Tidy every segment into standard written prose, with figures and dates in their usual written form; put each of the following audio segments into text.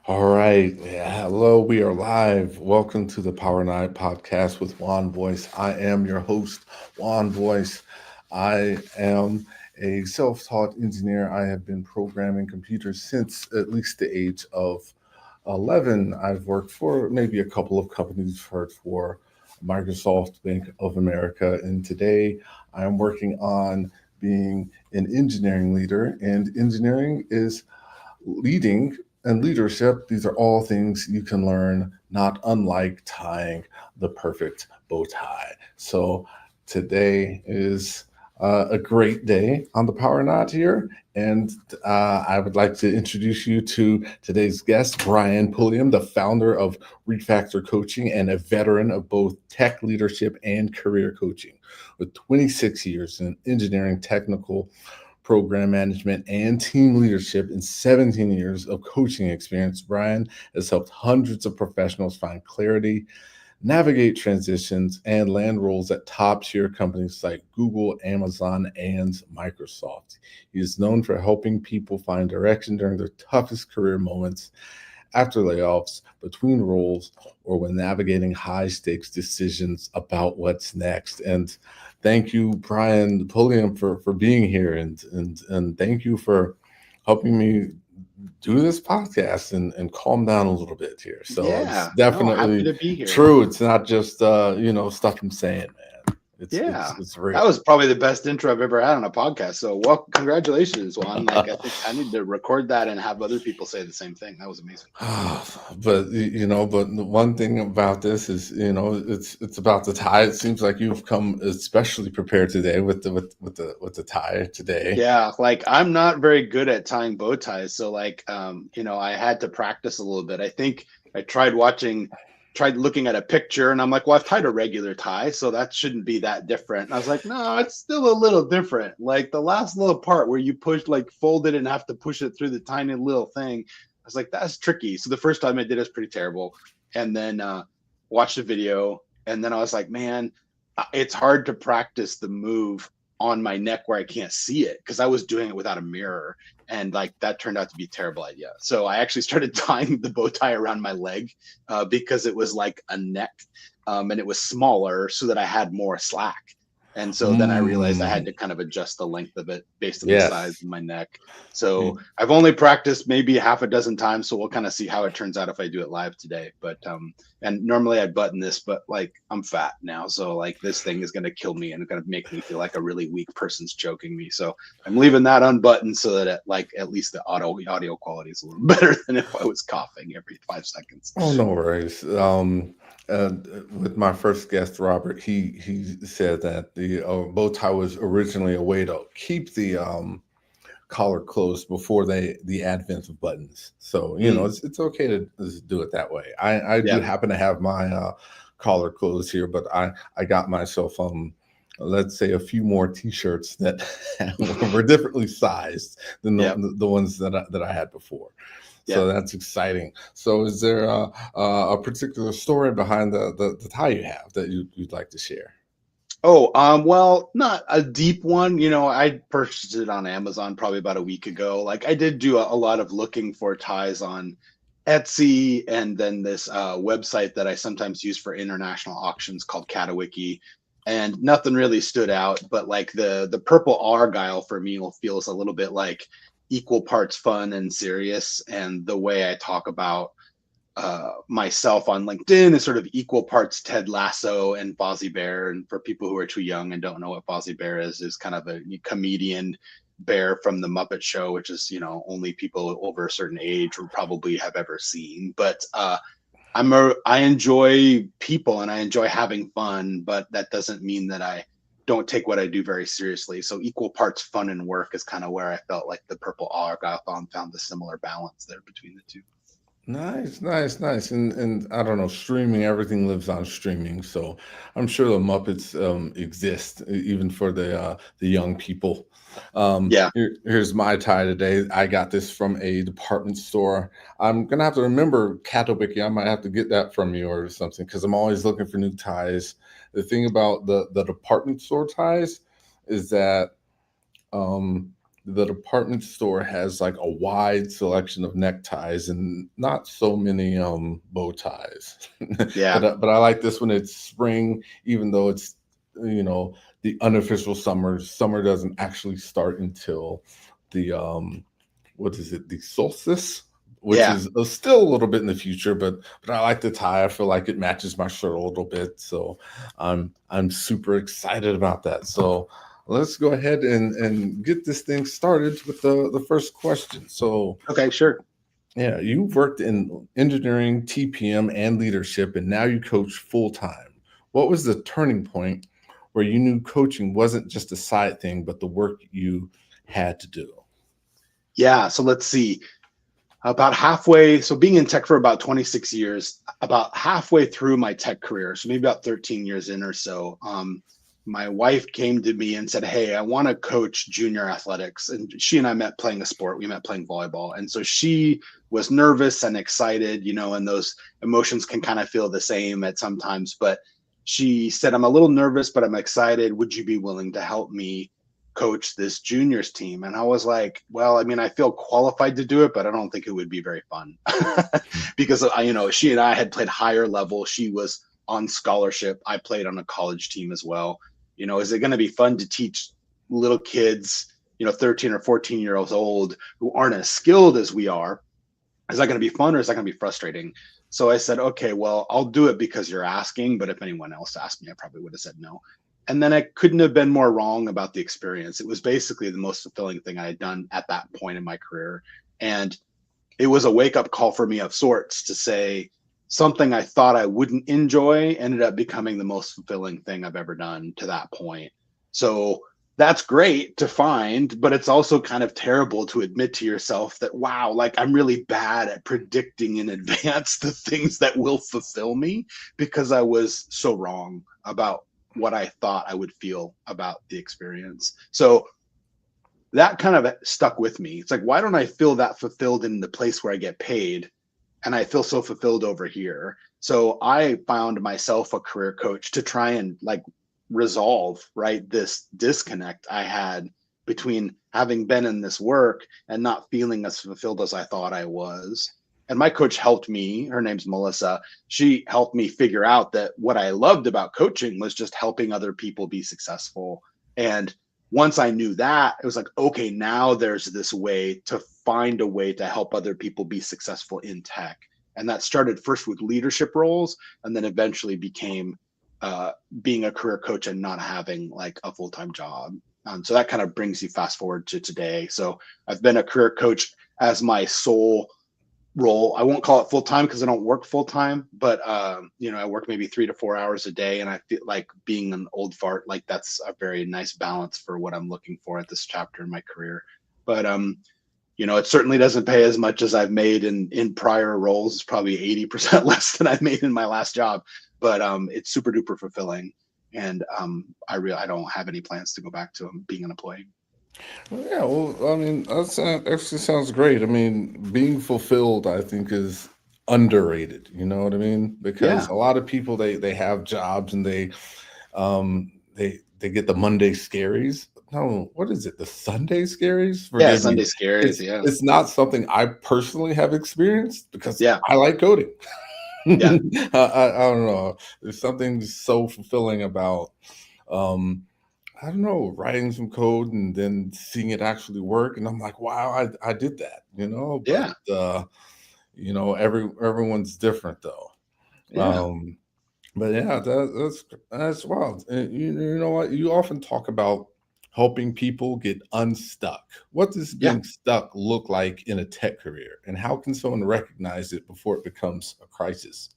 All right. Yeah, hello. We are live. Welcome to the Power Night podcast with Juan Voice. I am your host, Juan Voice. I am a self taught engineer. I have been programming computers since at least the age of 11. I've worked for maybe a couple of companies, worked for Microsoft, Bank of America, and today I am working on being an engineering leader. And engineering is leading and leadership. These are all things you can learn, not unlike tying the perfect bow tie. So today is a great day on the Power Knot here. And I would like to introduce you to today's guest, Brian Pulliam, the founder of Refactor Coaching and a veteran of both tech leadership and career coaching. With 26 years in engineering, technical program management, and team leadership in 17 years of coaching experience, Brian has helped hundreds of professionals find clarity, navigate transitions, and land roles at top tier companies like Google, Amazon, and Microsoft. He is known for helping people find direction during their toughest career moments, after layoffs, between roles, or when navigating high stakes decisions about what's next. And thank you, Brian Pulliam, for being here, and thank you for helping me do this podcast and calm down a little bit here. So it's Yeah, no, happy definitely to be here. true. It's not just stuff I'm saying, man. It's it's Yeah, it's that was real. probably the best intro I've ever had on a podcast. So, well, congratulations, Juan. Like, I think I need to record that and have other people say the same thing. That was amazing. But the one thing about this is, it's about the tie. It seems like you've come especially prepared today with the tie today. Yeah, like I'm not very good at tying bow ties, so I had to practice a little bit. I think I tried looking at a picture, and I'm like, well, I've tied a regular tie, so that shouldn't be that different. And I was like, no, it's still a little different. Like the last little part where you push, like fold it and have to push it through the tiny little thing. I was like, that's tricky. So the first time I did it was pretty terrible, and then watched the video, and then I was like, man, it's hard to practice the move on my neck where I can't see it because I was doing it without a mirror, and like that turned out to be a terrible idea. So I actually started tying the bow tie around my leg because it was like a neck, and it was smaller so that I had more slack. And so then I realized I had Mm, to kind of adjust the length of it based on the size yes. of my neck. So I've only practiced maybe half a dozen times, so we'll kind of see how it turns out if I do it live today. But and normally I'd button this, but like I'm fat now, so like this thing is gonna kill me and gonna make me feel like a really weak person's choking me. So I'm leaving that unbuttoned so that like at least the audio quality is a little better than if I was coughing every 5 seconds. Oh, no worries. With my first guest, Robert, he said that the bow tie was originally a way to keep the collar closed before the advent of buttons. So Mm, it's okay to just do it that way. I do yeah, happen to have my collar closed here, but I got myself let's say a few more T-shirts that were differently sized than yeah, the ones that I had before. yeah. So that's exciting. So is there a particular story behind the tie you have that you'd like to share? Oh, well, not a deep one. I purchased it on Amazon probably about a week ago. Like I did do a lot of looking for ties on Etsy and then this website that I sometimes use for international auctions called Katawiki. And nothing really stood out, but like the purple argyle for me will feels a little bit like equal parts fun and serious. And the way I talk about myself on LinkedIn is sort of equal parts Ted Lasso and Fozzie Bear. And for people who are too young and don't know what Fozzie Bear is kind of a comedian bear from the Muppet Show, which is only people over a certain age will probably have ever seen. But I enjoy people and I enjoy having fun, but that doesn't mean that I don't take what I do very seriously. So equal parts fun and work is kind of where I felt like the Purple Argyle found the similar balance there between the two. Nice, nice, nice. And I don't know, streaming, everything lives on streaming. So I'm sure the Muppets exist even for the young people. Yeah. Here's my tie today. I got this from a department store. I'm gonna have to remember Katowicki. I might have to get that from you or something because I'm always looking for new ties. The thing about the department store ties is that um the department store has like a wide selection of neckties and not so many bow ties. Yeah. But I like this one. It's spring, even though it's, you know, the unofficial summer. Summer doesn't actually start until the what is it, the solstice, which Yeah. is still a little bit in the future, but I like the tie. I feel like it matches my shirt a little bit, so I'm super excited about that. So let's go ahead and get this thing started with the first question. So Okay, sure. yeah, you've worked in engineering, TPM, and leadership, and now you coach full time. What was the turning point where you knew coaching wasn't just a side thing, but the work you had to do? Yeah. So let's see. About halfway, so being in tech for about 26 years, about halfway through my tech career, so maybe about 13 years in or so, my wife came to me and said, "Hey, I want to coach junior athletics." And she and I met playing a sport. We met playing volleyball. And so she was nervous and excited, and those emotions can kind of feel the same at sometimes. But she said, "I'm a little nervous, but I'm excited. Would you be willing to help me coach this juniors team?" And I was like, "Well, I mean, I feel qualified to do it, but I don't think it would be very fun." Because she and I had played higher level. She was on scholarship. I played on a college team as well. Is it going to be fun to teach little kids, 13 or 14-year-olds old who aren't as skilled as we are? Is that going to be fun or is that going to be frustrating? So I said, "Okay, well, I'll do it because you're asking, but if anyone else asked me, I probably would have said no." And then I couldn't have been more wrong about the experience. It was basically the most fulfilling thing I had done at that point in my career. And it was a wake up call for me of sorts to say something I thought I wouldn't enjoy ended up becoming the most fulfilling thing I've ever done to that point. So that's great to find, but it's also kind of terrible to admit to yourself that, wow, like I'm really bad at predicting in advance the things that will fulfill me because I was so wrong about what I thought I would feel about the experience. So that kind of stuck with me. It's like, why don't I feel that fulfilled in the place where I get paid? And I feel so fulfilled over here. So I found myself a career coach to try and like resolve, right, this disconnect I had between having been in this work and not feeling as fulfilled as I thought I was. And my coach helped me. Her name's Melissa. She helped me figure out that what I loved about coaching was just helping other people be successful. And once I knew that, it was like, okay, now there's this way to find a way to help other people be successful in tech. And that started first with leadership roles and then eventually became being a career coach and not having like a full-time job. So that kind of brings you fast forward to today. So I've been a career coach as my sole role. I won't call it full time because I don't work full time, but I work maybe 3 to 4 hours a day, and I feel like being an old fart, like that's a very nice balance for what I'm looking for at this chapter in my career. But it certainly doesn't pay as much as I've made in prior roles. It's probably 80% less than I've made in my last job, but it's super duper fulfilling, and I don't have any plans to go back to being an employee. Yeah, well, I mean, that actually sounds great. I mean, being fulfilled, I think, is underrated. You know what I mean? Because Yeah, a lot of people they have jobs and they get the Monday scaries. No, what is it? The Sunday scaries? yeah, Forgive me. Sunday scaries. Yeah, It's not something I personally have experienced because yeah, I like coding. yeah, I don't know. There's something so fulfilling about um I don't know, writing some code and then seeing it actually work. And I'm like, wow, I did that, yeah, everyone's different though. yeah, Um, but yeah, that's wild. And you know what? You often talk about helping people get unstuck. What does yeah. being stuck look like in a tech career? And how can someone recognize it before it becomes a crisis?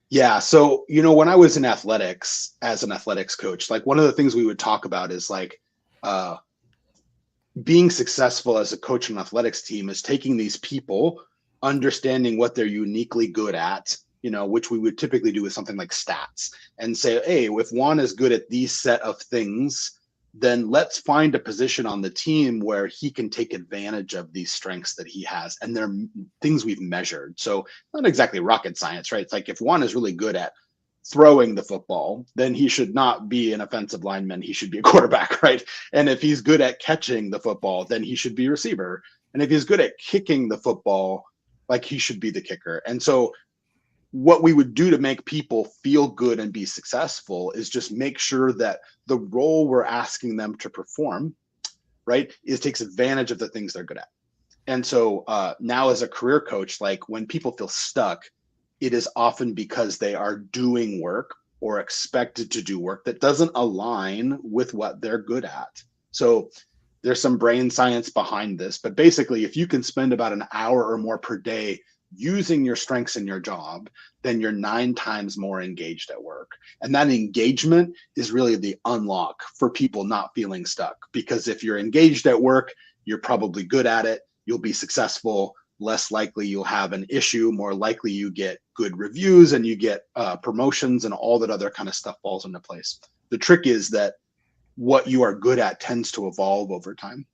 Yeah. So, when I was in athletics as an athletics coach, like one of the things we would talk about is like uh, being successful as a coach in an athletics team is taking these people, understanding what they're uniquely good at, which we would typically do with something like stats and say, hey, if Juan is good at these set of things, then let's find a position on the team where he can take advantage of these strengths that he has. And they're things we've measured. So not exactly rocket science, right? It's like if Juan is really good at throwing the football, then he should not be an offensive lineman. He should be a quarterback, right? And if he's good at catching the football, then he should be a receiver. And if he's good at kicking the football, like he should be the kicker. And so what we would do to make people feel good and be successful is just make sure that the role we're asking them to perform, right, is takes advantage of the things they're good at. And so now as a career coach, like when people feel stuck, it is often because they are doing work or expected to do work that doesn't align with what they're good at. So there's some brain science behind this, but basically if you can spend about an hour or more per day using your strengths in your job, then you're 9 times more engaged at work. And that engagement is really the unlock for people not feeling stuck. Because if you're engaged at work, you're probably good at it, you'll be successful, less likely you'll have an issue, more likely you get good reviews and you get promotions and all that other kind of stuff falls into place. The trick is that what you are good at tends to evolve over time.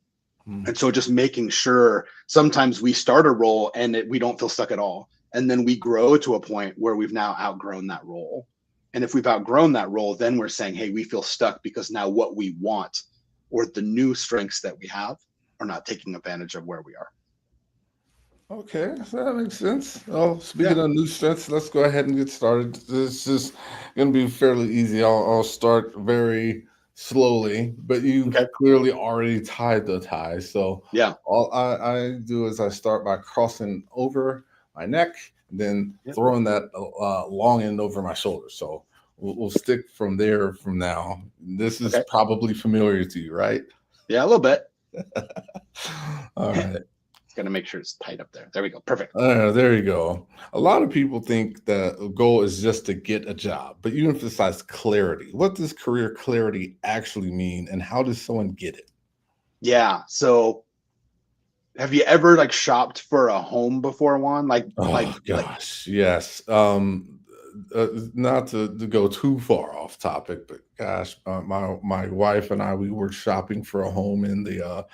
And so just making sure sometimes we start a role and we don't feel stuck at all. And then we grow to a point where we've now outgrown that role. And if we've outgrown that role, then we're saying, hey, we feel stuck because now what we want or the new strengths that we have are not taking advantage of where we are. Okay, so that makes sense. Oh, speaking of new strengths, let's go ahead and get started. This is going to be fairly easy. I'll start very slowly, but you've clearly already tied the tie. So all I do is I start by crossing over my neck, and then throwing that long end over my shoulder. So we'll stick from there from now. This is probably familiar to you, right? Yeah, a little bit. All right. Got to make sure it's tight up there. There we go. Perfect. There you go. A lot of people think the goal is just to get a job, but you emphasize clarity. What does career clarity actually mean, and how does someone get it? Yeah. So have you ever like shopped for a home before, Juan? Gosh, yes. Not to go too far off topic, but gosh, my wife and I, we were shopping for a home in the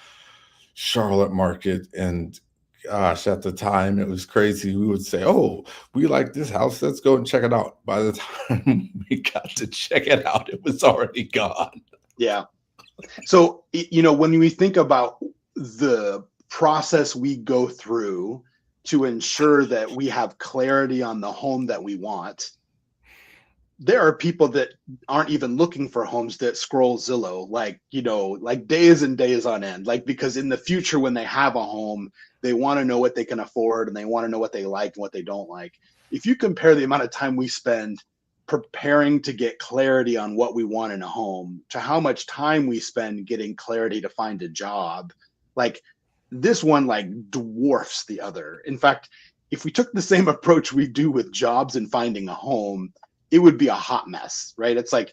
Charlotte market, and gosh, at the time it was crazy. We would say, oh, we like this house, let's go and check it out. By the time we got to check it out, it was already gone. Yeah. So when we think about the process we go through to ensure that we have clarity on the home that we want, there are people that aren't even looking for homes that scroll Zillow, like days and days on end, because in the future, when they have a home, they want to know what they can afford and they want to know what they like and what they don't like. If you compare the amount of time we spend preparing to get clarity on what we want in a home to how much time we spend getting clarity to find a job, this one dwarfs the other. In fact, if we took the same approach we do with jobs and finding a home, it would be a hot mess, right? It's like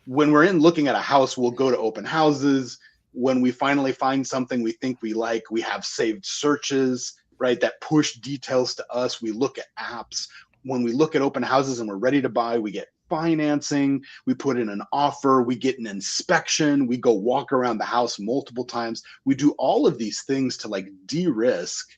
when we're looking at a house, we'll go to open houses. When we finally find something we think we like, we have saved searches, right, that push details to us. We look at apps. When we look at open houses and we're ready to buy, we get financing, we put in an offer, we get an inspection, we go walk around the house multiple times. We do all of these things to de-risk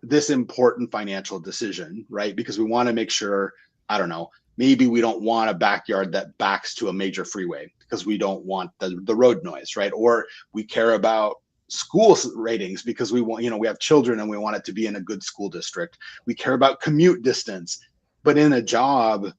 this important financial decision, right? Because we want to make sure, I don't know, maybe we don't want a backyard that backs to a major freeway because we don't want the road noise, right? Or we care about school ratings because we want, we have children and we want it to be in a good school district. We care about commute distance. But in a job,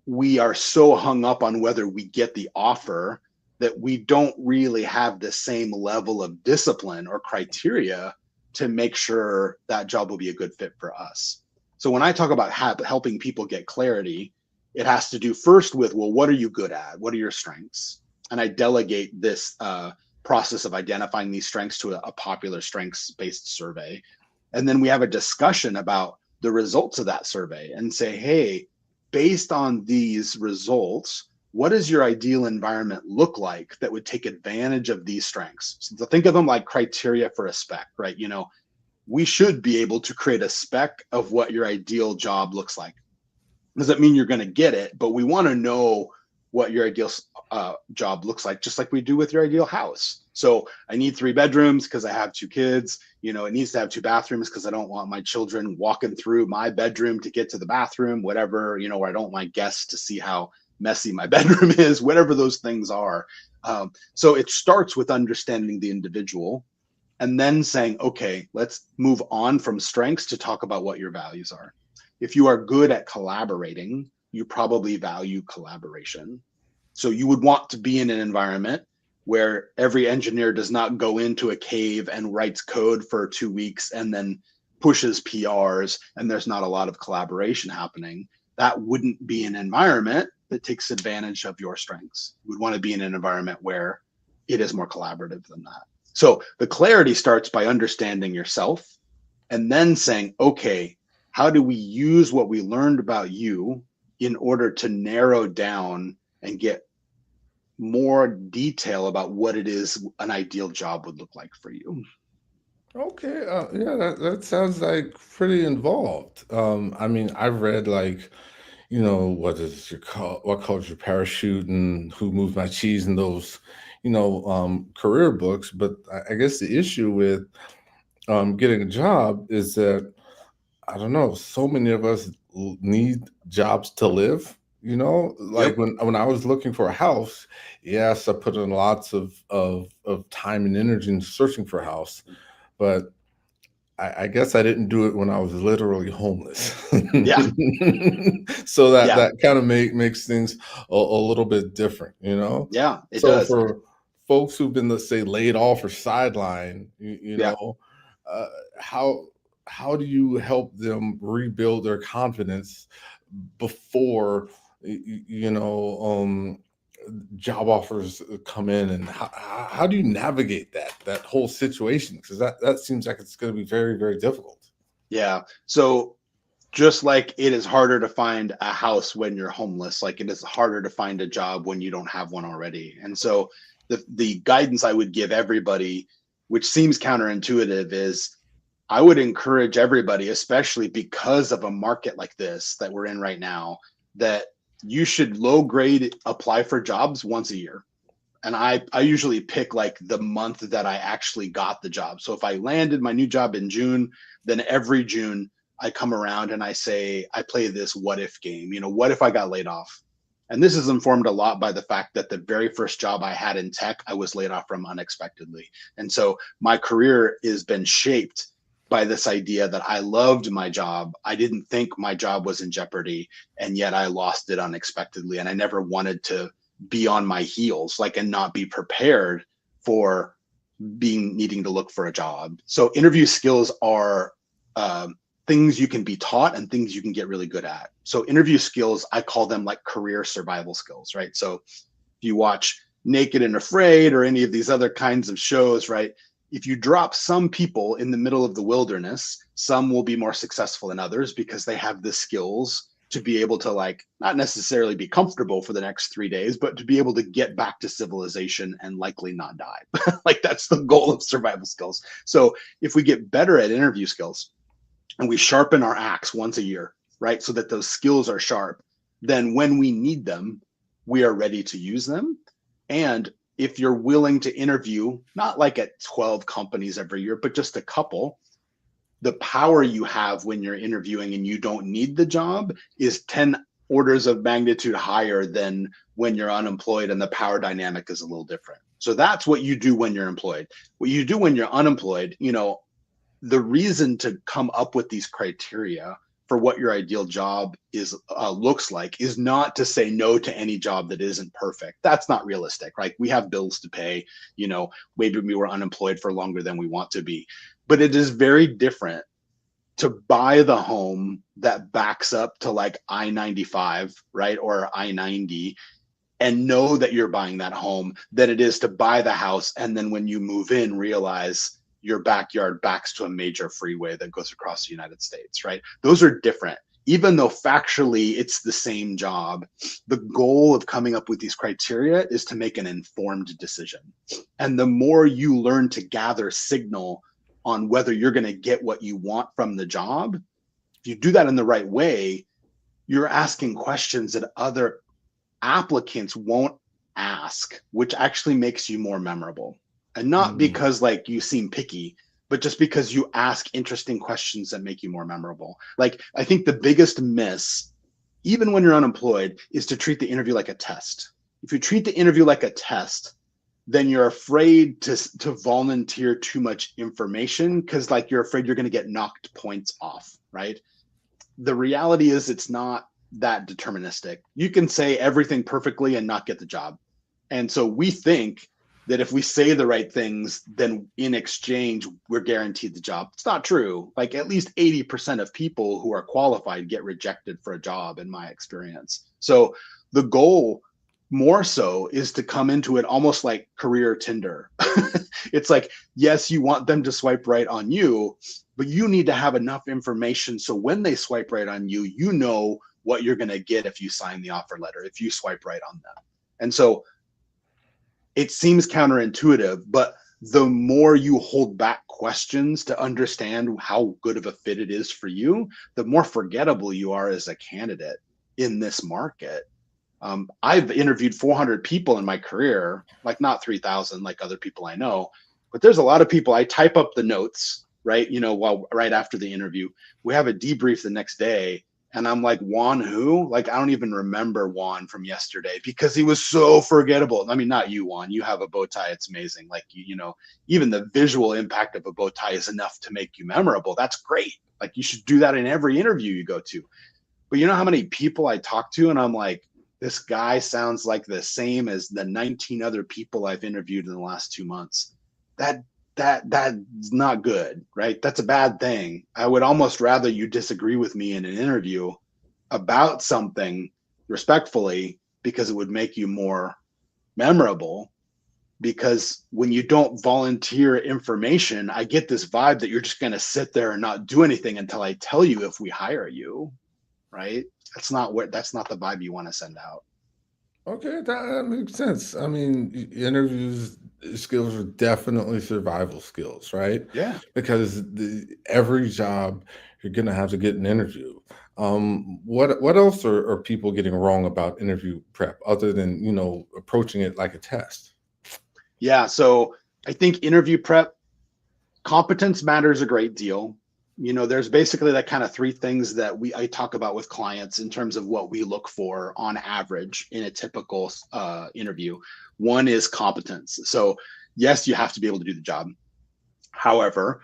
we are so hung up on whether we get the offer that we don't really have the same level of discipline or criteria to make sure that job will be a good fit for us. So when I talk about helping people get clarity, it has to do first with, well, what are you good at? What are your strengths? And I delegate this process of identifying these strengths to a popular strengths-based survey. And then we have a discussion about the results of that survey and say, hey, based on these results, what does your ideal environment look like that would take advantage of these strengths? So think of them like criteria for a spec, right? We should be able to create a spec of what your ideal job looks like. Doesn't mean you're going to get it, but we want to know what your ideal job looks like, just like we do with your ideal house. So I need 3 bedrooms because I have 2 kids. It needs to have 2 bathrooms because I don't want my children walking through my bedroom to get to the bathroom, whatever, or I don't want my guests to see how messy my bedroom is, whatever those things are. So it starts with understanding the individual and then saying, okay, let's move on from strengths to talk about what your values are. If you are good at collaborating, you probably value collaboration. So you would want to be in an environment where every engineer does not go into a cave and writes code for 2 weeks and then pushes PRs and there's not a lot of collaboration happening. That wouldn't be an environment that takes advantage of your strengths. You would want to be in an environment where it is more collaborative than that. So the clarity starts by understanding yourself and then saying, okay, how do we use what we learned about you in order to narrow down and get more detail about what it is an ideal job would look like for you? Okay, yeah, that sounds like pretty involved. I mean, I've read like, what is your call, what color's your parachute, and who moved my cheese, and those, career books. But I guess the issue with getting a job is that I don't know, so many of us need jobs to live. Like Yep. when I was looking for a house, yes, I put in lots of time and energy in searching for a house, but I guess I didn't do it when I was literally homeless. Yeah. So that Yeah. that kind of makes things a little bit different. Yeah. It So does. for folks who've been, let's say, laid off or sidelined, Yeah. uh, how how do you help them rebuild their confidence before job offers come in, and how do you navigate that whole situation, because that seems like it's going to be very, very difficult. Yeah. So just like it is harder to find a house when you're homeless, like it is harder to find a job when you don't have one already. And so the guidance I would give everybody, which seems counterintuitive, is I would encourage everybody, especially because of a market like this that we're in right now, that you should low grade apply for jobs once a year. And I usually pick like the month that I actually got the job. So if I landed my new job in June, then every June I come around and I say, I play this what if game. What if I got laid off? And this is informed a lot by the fact that the very first job I had in tech, I was laid off from unexpectedly. And so my career has been shaped by this idea that I loved my job. I didn't think my job was in jeopardy, and yet I lost it unexpectedly. And I never wanted to be on my heels, like, and not be prepared for needing to look for a job. So interview skills are things you can be taught and things you can get really good at. So interview skills, I call them like career survival skills, right? So if you watch Naked and Afraid or any of these other kinds of shows, right? If you drop some people in the middle of the wilderness, some will be more successful than others because they have the skills to be able to, like, not necessarily be comfortable for the next 3 days, but to be able to get back to civilization and likely not die. Like, that's the goal of survival skills. So if we get better at interview skills and we sharpen our axe once a year, right, so that those skills are sharp, then when we need them, we are ready to use them. And if you're willing to interview, not like at 12 companies every year, but just a couple, the power you have when you're interviewing and you don't need the job is 10 orders of magnitude higher than when you're unemployed, and the power dynamic is a little different. So that's what you do when you're employed. What you do when you're unemployed, the reason to come up with these criteria for what your ideal job is looks like is not to say no to any job that isn't perfect. That's not realistic, right? We have bills to pay. Maybe we were unemployed for longer than we want to be, but it is very different to buy the home that backs up to like I-95, right, or I-90, and know that you're buying that home than it is to buy the house and then when you move in realize your backyard backs to a major freeway that goes across the United States, right? Those are different. Even though factually it's the same job, the goal of coming up with these criteria is to make an informed decision. And the more you learn to gather signal on whether you're going to get what you want from the job, if you do that in the right way, you're asking questions that other applicants won't ask, which actually makes you more memorable. And not Mm, because like you seem picky, but just because you ask interesting questions that make you more memorable. Like I think the biggest miss, even when you're unemployed, is to treat the interview like a test. If you treat the interview like a test, then you're afraid to volunteer too much information because like you're afraid you're going to get knocked points off, right? The reality is it's not that deterministic. You can say everything perfectly and not get the job. And so we think that if we say the right things, then in exchange, we're guaranteed the job. It's not true. Like at least 80% of people who are qualified get rejected for a job, in my experience. So the goal more so is to come into it almost like career Tinder. It's like, yes, you want them to swipe right on you, but you need to have enough information so when they swipe right on you, you know what you're going to get if you sign the offer letter, if you swipe right on them. And so it seems counterintuitive, but the more you hold back questions to understand how good of a fit it is for you, the more forgettable you are as a candidate in this market. I've interviewed 400 people in my career, like not 3,000 like other people I know, but there's a lot of people. I type up the notes, right? You know, while right after the interview, we have a debrief the next day. And I'm like, Juan, who? Like, I don't even remember Juan from yesterday because he was so forgettable. I mean, not you, Juan. You have a bow tie. It's amazing. Like, you know, even the visual impact of a bow tie is enough to make you memorable. That's great. Like, you should do that in every interview you go to. But you know how many people I talk to, and I'm like, this guy sounds like the same as the 19 other people I've interviewed in the last 2 months. That's not good, right? That's a bad thing. I would almost rather you disagree with me in an interview about something respectfully because it would make you more memorable. Because when you don't volunteer information, I get this vibe that you're just going to sit there and not do anything until I tell you if we hire you, right? That's not the vibe you want to send out. okay, that makes sense. I mean, interviews skills are definitely survival skills, right? Yeah. Because every job you're gonna have to get an interview. What else are people getting wrong about interview prep other than approaching it like a test? Yeah. So I think interview prep competence matters a great deal. You know, there's basically that kind of three things that I talk about with clients in terms of what we look for on average in a typical interview. One is competence. So yes, you have to be able to do the job. However,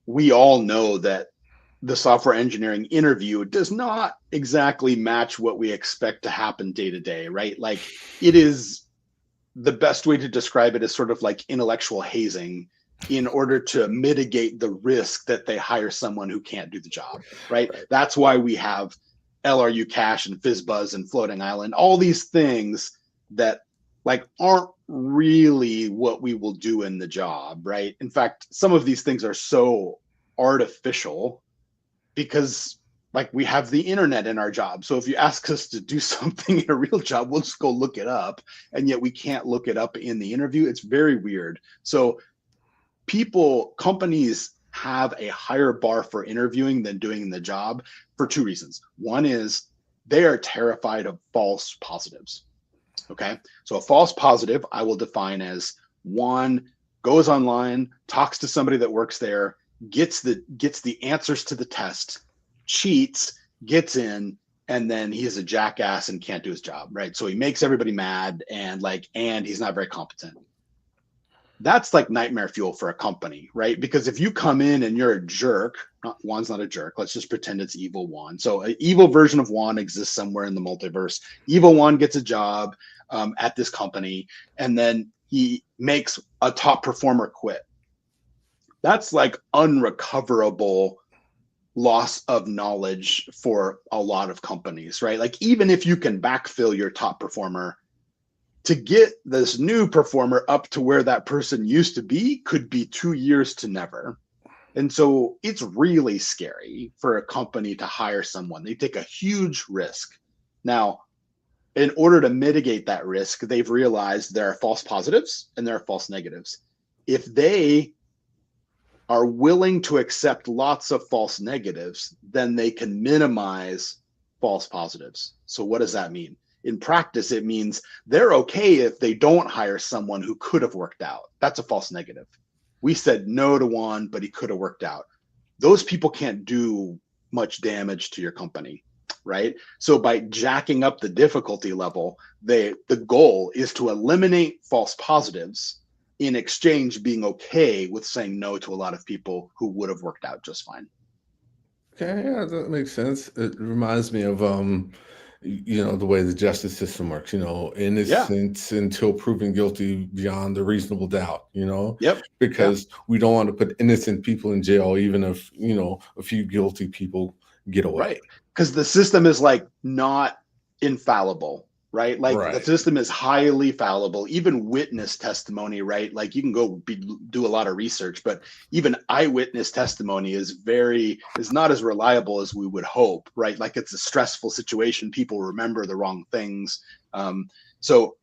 we all know that the software engineering interview does not exactly match what we expect to happen day to day, right? Like it is, the best way to describe it is sort of like intellectual hazing in order to mitigate the risk that they hire someone who can't do the job, right? Right. That's why we have LRU Cache and FizzBuzz and Floating Island, all these things that like aren't really what we will do in the job, right? In fact, some of these things are so artificial because like we have the internet in our job. So if you ask us to do something in a real job, we'll just go look it up. And yet we can't look it up in the interview. It's very weird. So companies have a higher bar for interviewing than doing the job for two reasons. One is they are terrified of false positives. Okay. So a false positive I will define as one goes online, talks to somebody that works there, gets the answers to the test, cheats, gets in, and then he's a jackass and can't do his job, right? So he makes everybody mad and he's not very competent. That's like nightmare fuel for a company, right? Because if you come in and you're a jerk, Juan's not a jerk. Let's just pretend it's evil Juan. So an evil version of Juan exists somewhere in the multiverse. Evil Juan gets a job at this company, and then he makes a top performer quit. That's like unrecoverable loss of knowledge for a lot of companies, right? Like even if you can backfill your top performer, to get this new performer up to where that person used to be could be 2 years to never. And so it's really scary for a company to hire someone. They take a huge risk. Now, in order to mitigate that risk, they've realized there are false positives and there are false negatives. If they are willing to accept lots of false negatives, then they can minimize false positives. So what does that mean? in practice, it means they're okay if they don't hire someone who could have worked out. That's a false negative. We said no to Juan, but he could have worked out. Those people can't do much damage to your company, right? So by jacking up the difficulty level, the goal is to eliminate false positives, in exchange being okay with saying no to a lot of people who would have worked out just fine. Okay, yeah, that makes sense. It reminds me of the way the justice system works, Yeah. innocence until proven guilty beyond a reasonable doubt, Yep. Yeah. because we don't want to put innocent people in jail, even if, a few guilty people get away. Right. Because the system is like not infallible, right? Like the Right. system is highly fallible. Even witness testimony, right? Like you can go do a lot of research, but even eyewitness testimony is not as reliable as we would hope, right? Like it's a stressful situation. People remember the wrong things. So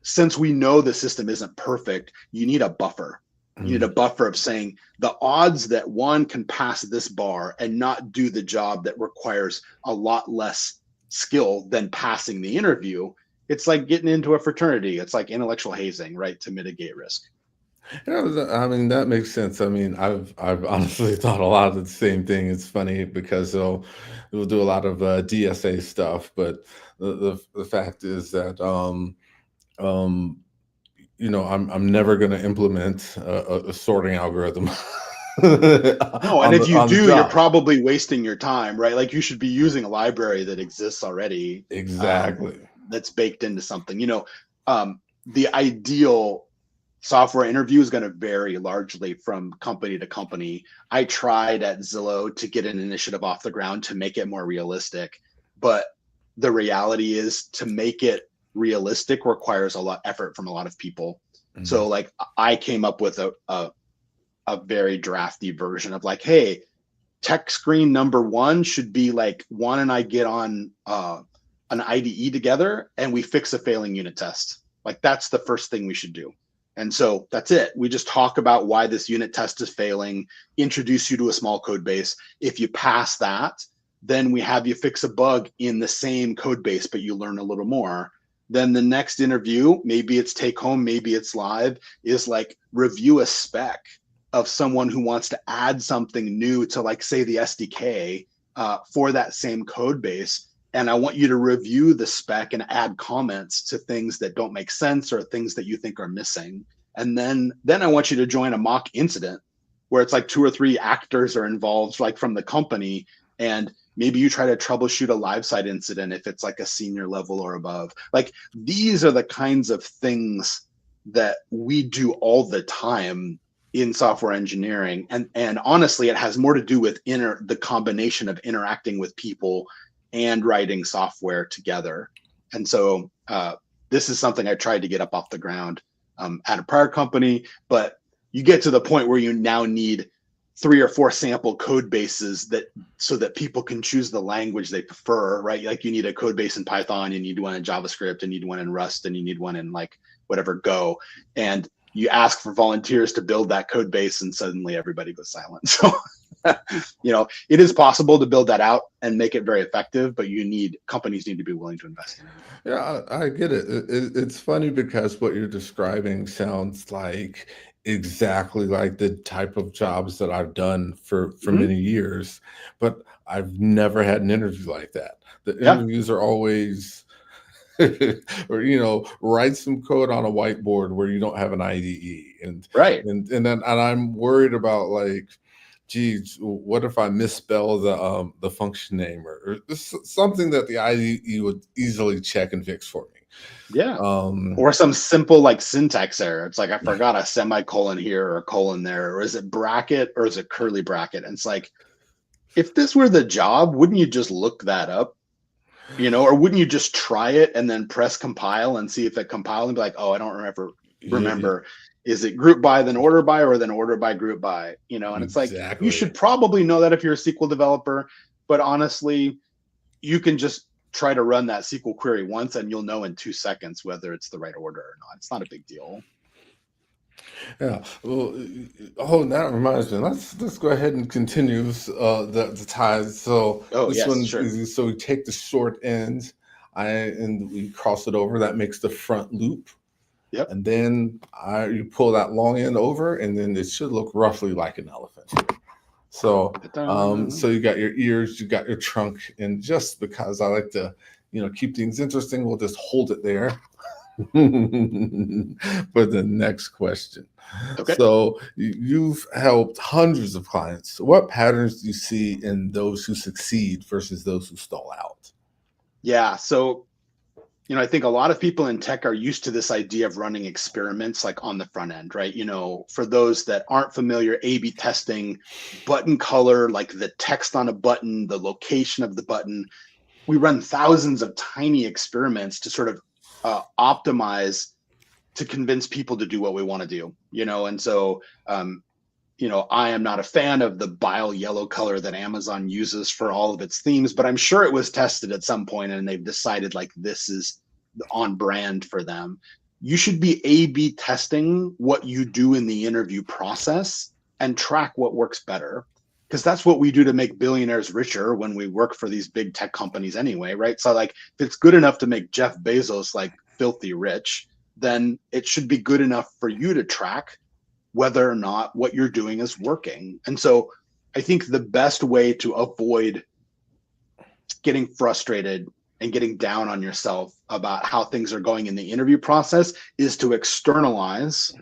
since we know the system isn't perfect, you need a buffer. You need a buffer of saying the odds that one can pass this bar and not do the job that requires a lot less skill than passing the interview. It's like getting into a fraternity. It's like intellectual hazing, right? To mitigate risk. Yeah, I mean that makes sense. I mean, I've honestly thought a lot of the same thing. It's funny because they'll do a lot of DSA stuff, but the fact is that um, I'm never going to implement a sorting algorithm No, and if you on the do, you're job. probably wasting your time, right? Like you should be using a library that exists already, Exactly. that's baked into something. The ideal software interview is going to vary largely from company to company. I tried at Zillow to get an initiative off the ground to make it more realistic, but the reality is to make it realistic requires a lot of effort from a lot of people. Mhm. So like I came up with a very drafty version of like, hey, tech screen number one should be like Juan and I get on an IDE together and we fix a failing unit test. Like that's the first thing we should do. And so that's it. We just talk about why this unit test is failing, introduce you to a small code base. If you pass that, then we have you fix a bug in the same code base, but you learn a little more. Then the next interview, maybe it's take home, maybe it's live, is like review a spec of someone who wants to add something new to, like, say, the SDK for that same code base. And I want you to review the spec and add comments to things that don't make sense or things that you think are missing. And then I want you to join a mock incident where it's like 2 or 3 actors are involved, like from the company, and maybe you try to troubleshoot a live side incident if it's like a senior level or above. Like these are the kinds of things that we do all the time in software engineering, and honestly it has more to do with the combination of interacting with people and writing software together. And so this is something I tried to get up off the ground at a prior company, but you get to the point where you now need 3 or 4 sample code bases so that people can choose the language they prefer, right? Like you need a code base in Python, you need one in JavaScript, and you need one in Rust, and you need one in like whatever Go. And you ask for volunteers to build that code base and suddenly everybody goes silent. So, it is possible to build that out and make it very effective, but companies need to be willing to invest in it. Yeah, I get it. It's funny because what you're describing sounds like exactly like the type of jobs that I've done for Mm-hmm. many years, but I've never had an interview like that. The Yeah, interviews are always or write some code on a whiteboard where you don't have an IDE, and right. I'm worried about, like, geez, what if I misspell the function name, or something that the IDE would easily check and fix for me. Yeah. um Or some simple like syntax error. It's like I forgot a semicolon here or a colon there, or is it bracket or is it curly bracket? And it's like, if this were the job, wouldn't you just look that up? Or wouldn't you just try it and then press compile and see if it compiled and be like, oh, I don't yeah, remember. Is it group by then order by, or then order by group by? And it's like you exactly. should probably know that if you're a SQL developer, but honestly, you can just try to run that SQL query once and you'll know in 2 seconds whether it's the right order or not. It's not a big deal. Yeah. Well, that reminds me. Let's go ahead and continue the ties. So Oh, this yes, one's sure. easy. So we take the short end. and we cross it over. That makes the front loop. Yep. And then you pull that long end over, and then it should look roughly like an elephant. So, so you got your ears, you got your trunk, and just because I like to, keep things interesting, we'll just hold it there for the next question. Okay. So, you've helped hundreds of clients. What patterns do you see in those who succeed versus those who stall out? Yeah. So, I think a lot of people in tech are used to this idea of running experiments like on the front end, right? For those that aren't familiar, A/B testing, button color, like the text on a button, the location of the button. We run thousands of tiny experiments to sort of optimize to convince people to do what we want to do, and so I am not a fan of the bile yellow color that Amazon uses for all of its themes, but I'm sure it was tested at some point and they've decided like this is on brand for them. You should be A/B testing what you do in the interview process and track what works better. Because that's what we do to make billionaires richer when we work for these big tech companies anyway, right? So like if it's good enough to make Jeff Bezos like filthy rich, then it should be good enough for you to track whether or not what you're doing is working. And so I think the best way to avoid getting frustrated and getting down on yourself about how things are going in the interview process is to externalize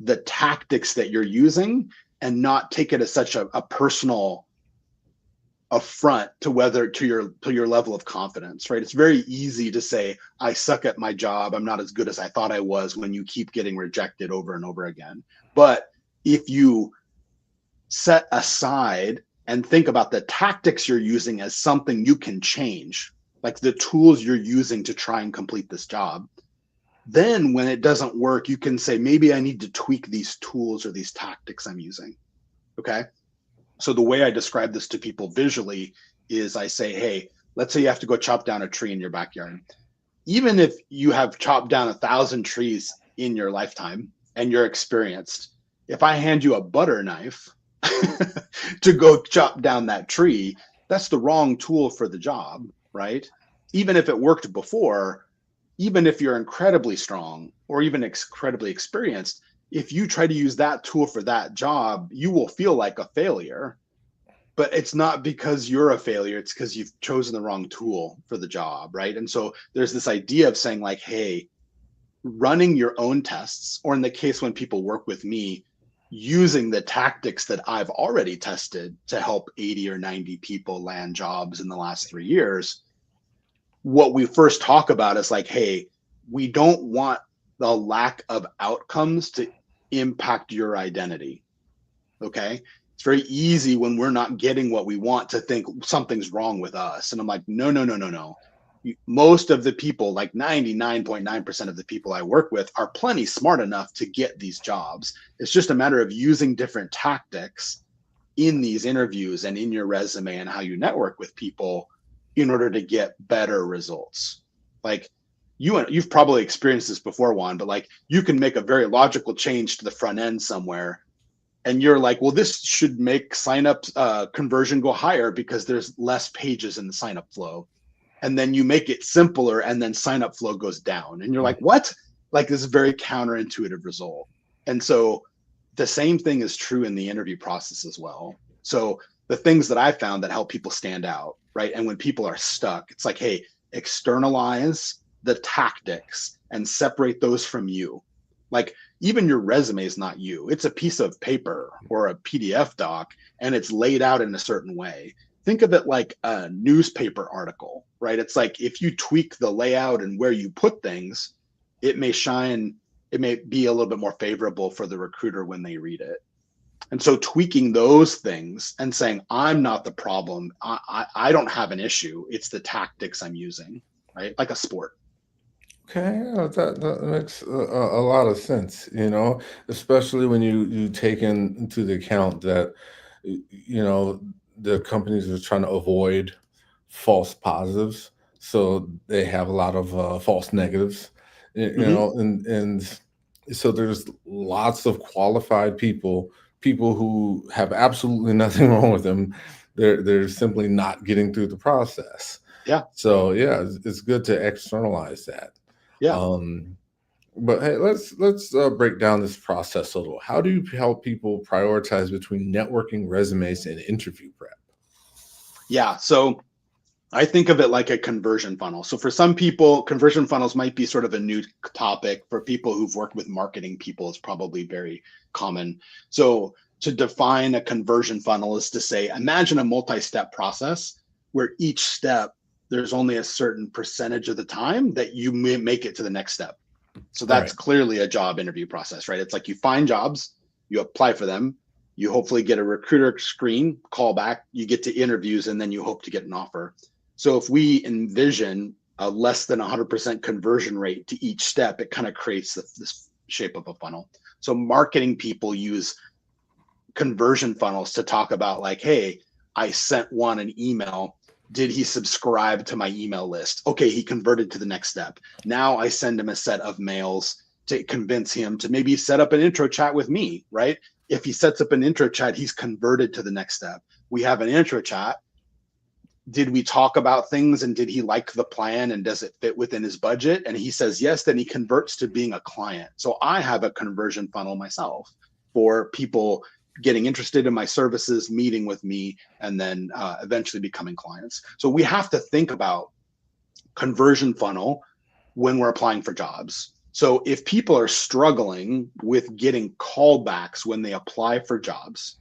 the tactics that you're using and not take it as such a personal affront to your level of confidence, right? It's very easy to say, I suck at my job, I'm not as good as I thought I was, when you keep getting rejected over and over again. But if you set aside and think about the tactics you're using as something you can change, like the tools you're using to try and complete this job, then when it doesn't work, you can say, maybe I need to tweak these tools or these tactics I'm using. Okay. So the way I describe this to people visually is I say, hey, let's say you have to go chop down a tree in your backyard. Even if you have chopped down 1,000 trees in your lifetime and you're experienced, if I hand you a butter knife to go chop down that tree, that's the wrong tool for the job, right? Even if it worked before, even if you're incredibly strong or even incredibly experienced, if you try to use that tool for that job, you will feel like a failure. But it's not because you're a failure, it's because you've chosen the wrong tool for the job, right? And so there's this idea of saying like, hey, running your own tests, or in the case when people work with me, using the tactics that I've already tested to help 80 or 90 people land jobs in the last 3 years. What we first talk about is like, hey, we don't want the lack of outcomes to impact your identity. Okay. It's very easy when we're not getting what we want to think something's wrong with us. And I'm like, no. Most of the people, like 99.9% of the people I work with, are plenty smart enough to get these jobs. It's just a matter of using different tactics in these interviews and in your resume and how you network with people in order to get better results. Like you've probably experienced this before, Juan, but like you can make a very logical change to the front end somewhere and you're like, well, this should make sign up conversion go higher because there's less pages in the sign up flow. And then you make it simpler and then sign up flow goes down. And you're like, what? Like this is a very counterintuitive result. And so the same thing is true in the interview process as well. So the things that I found that help people stand out, right? And when people are stuck, it's like, hey, externalize the tactics and separate those from you. Like even your resume is not you. It's a piece of paper or a PDF doc, and it's laid out in a certain way. Think of it like a newspaper article, right? It's like if you tweak the layout and where you put things, it may be a little bit more favorable for the recruiter when they read it. And so tweaking those things and saying, I'm not the problem. I don't have an issue. It's the tactics I'm using, right? Like a sport. Okay, that makes a lot of sense, especially when you take into the account that, the companies are trying to avoid false positives. So they have a lot of false negatives, Mm-hmm. and so there's lots of qualified people who have absolutely nothing wrong with them. They're simply not getting through the process. Yeah. So yeah, it's good to externalize that. Yeah. Um, but hey, let's break down this process a little. How do you help people prioritize between networking, resumes, and interview prep? Yeah. So I think of it like a conversion funnel. So for some people, conversion funnels might be sort of a new topic. For people who've worked with marketing people, it's probably very common. So to define a conversion funnel is to say, imagine a multi-step process where each step, there's only a certain percentage of the time that you may make it to the next step. So that's Right. clearly a job interview process, right? It's like you find jobs, you apply for them, you hopefully get a recruiter screen, call back, you get to interviews, and then you hope to get an offer. So if we envision a less than 100% conversion rate to each step, it kind of creates this shape of a funnel. So marketing people use conversion funnels to talk about like, hey, I sent one an email. Did he subscribe to my email list? Okay, he converted to the next step. Now I send him a set of mails to convince him to maybe set up an intro chat with me, right? If he sets up an intro chat, he's converted to the next step. We have an intro chat. Did we talk about things and did he like the plan and does it fit within his budget? And he says yes, then he converts to being a client. So I have a conversion funnel myself for people getting interested in my services, meeting with me, and then eventually becoming clients. So we have to think about conversion funnel when we're applying for jobs. So if people are struggling with getting callbacks when they apply for jobs,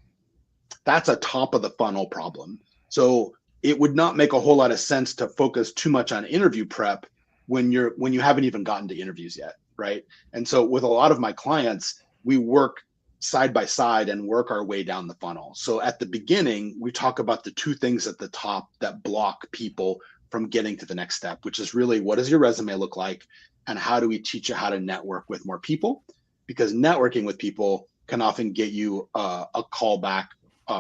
that's a top of the funnel problem. So it would not make a whole lot of sense to focus too much on interview prep when you haven't even gotten to interviews yet, right? And so with a lot of my clients, we work side by side and work our way down the funnel. So at the beginning, we talk about the two things at the top that block people from getting to the next step, which is really what does your resume look like and how do we teach you how to network with more people? Because networking with people can often get you a call back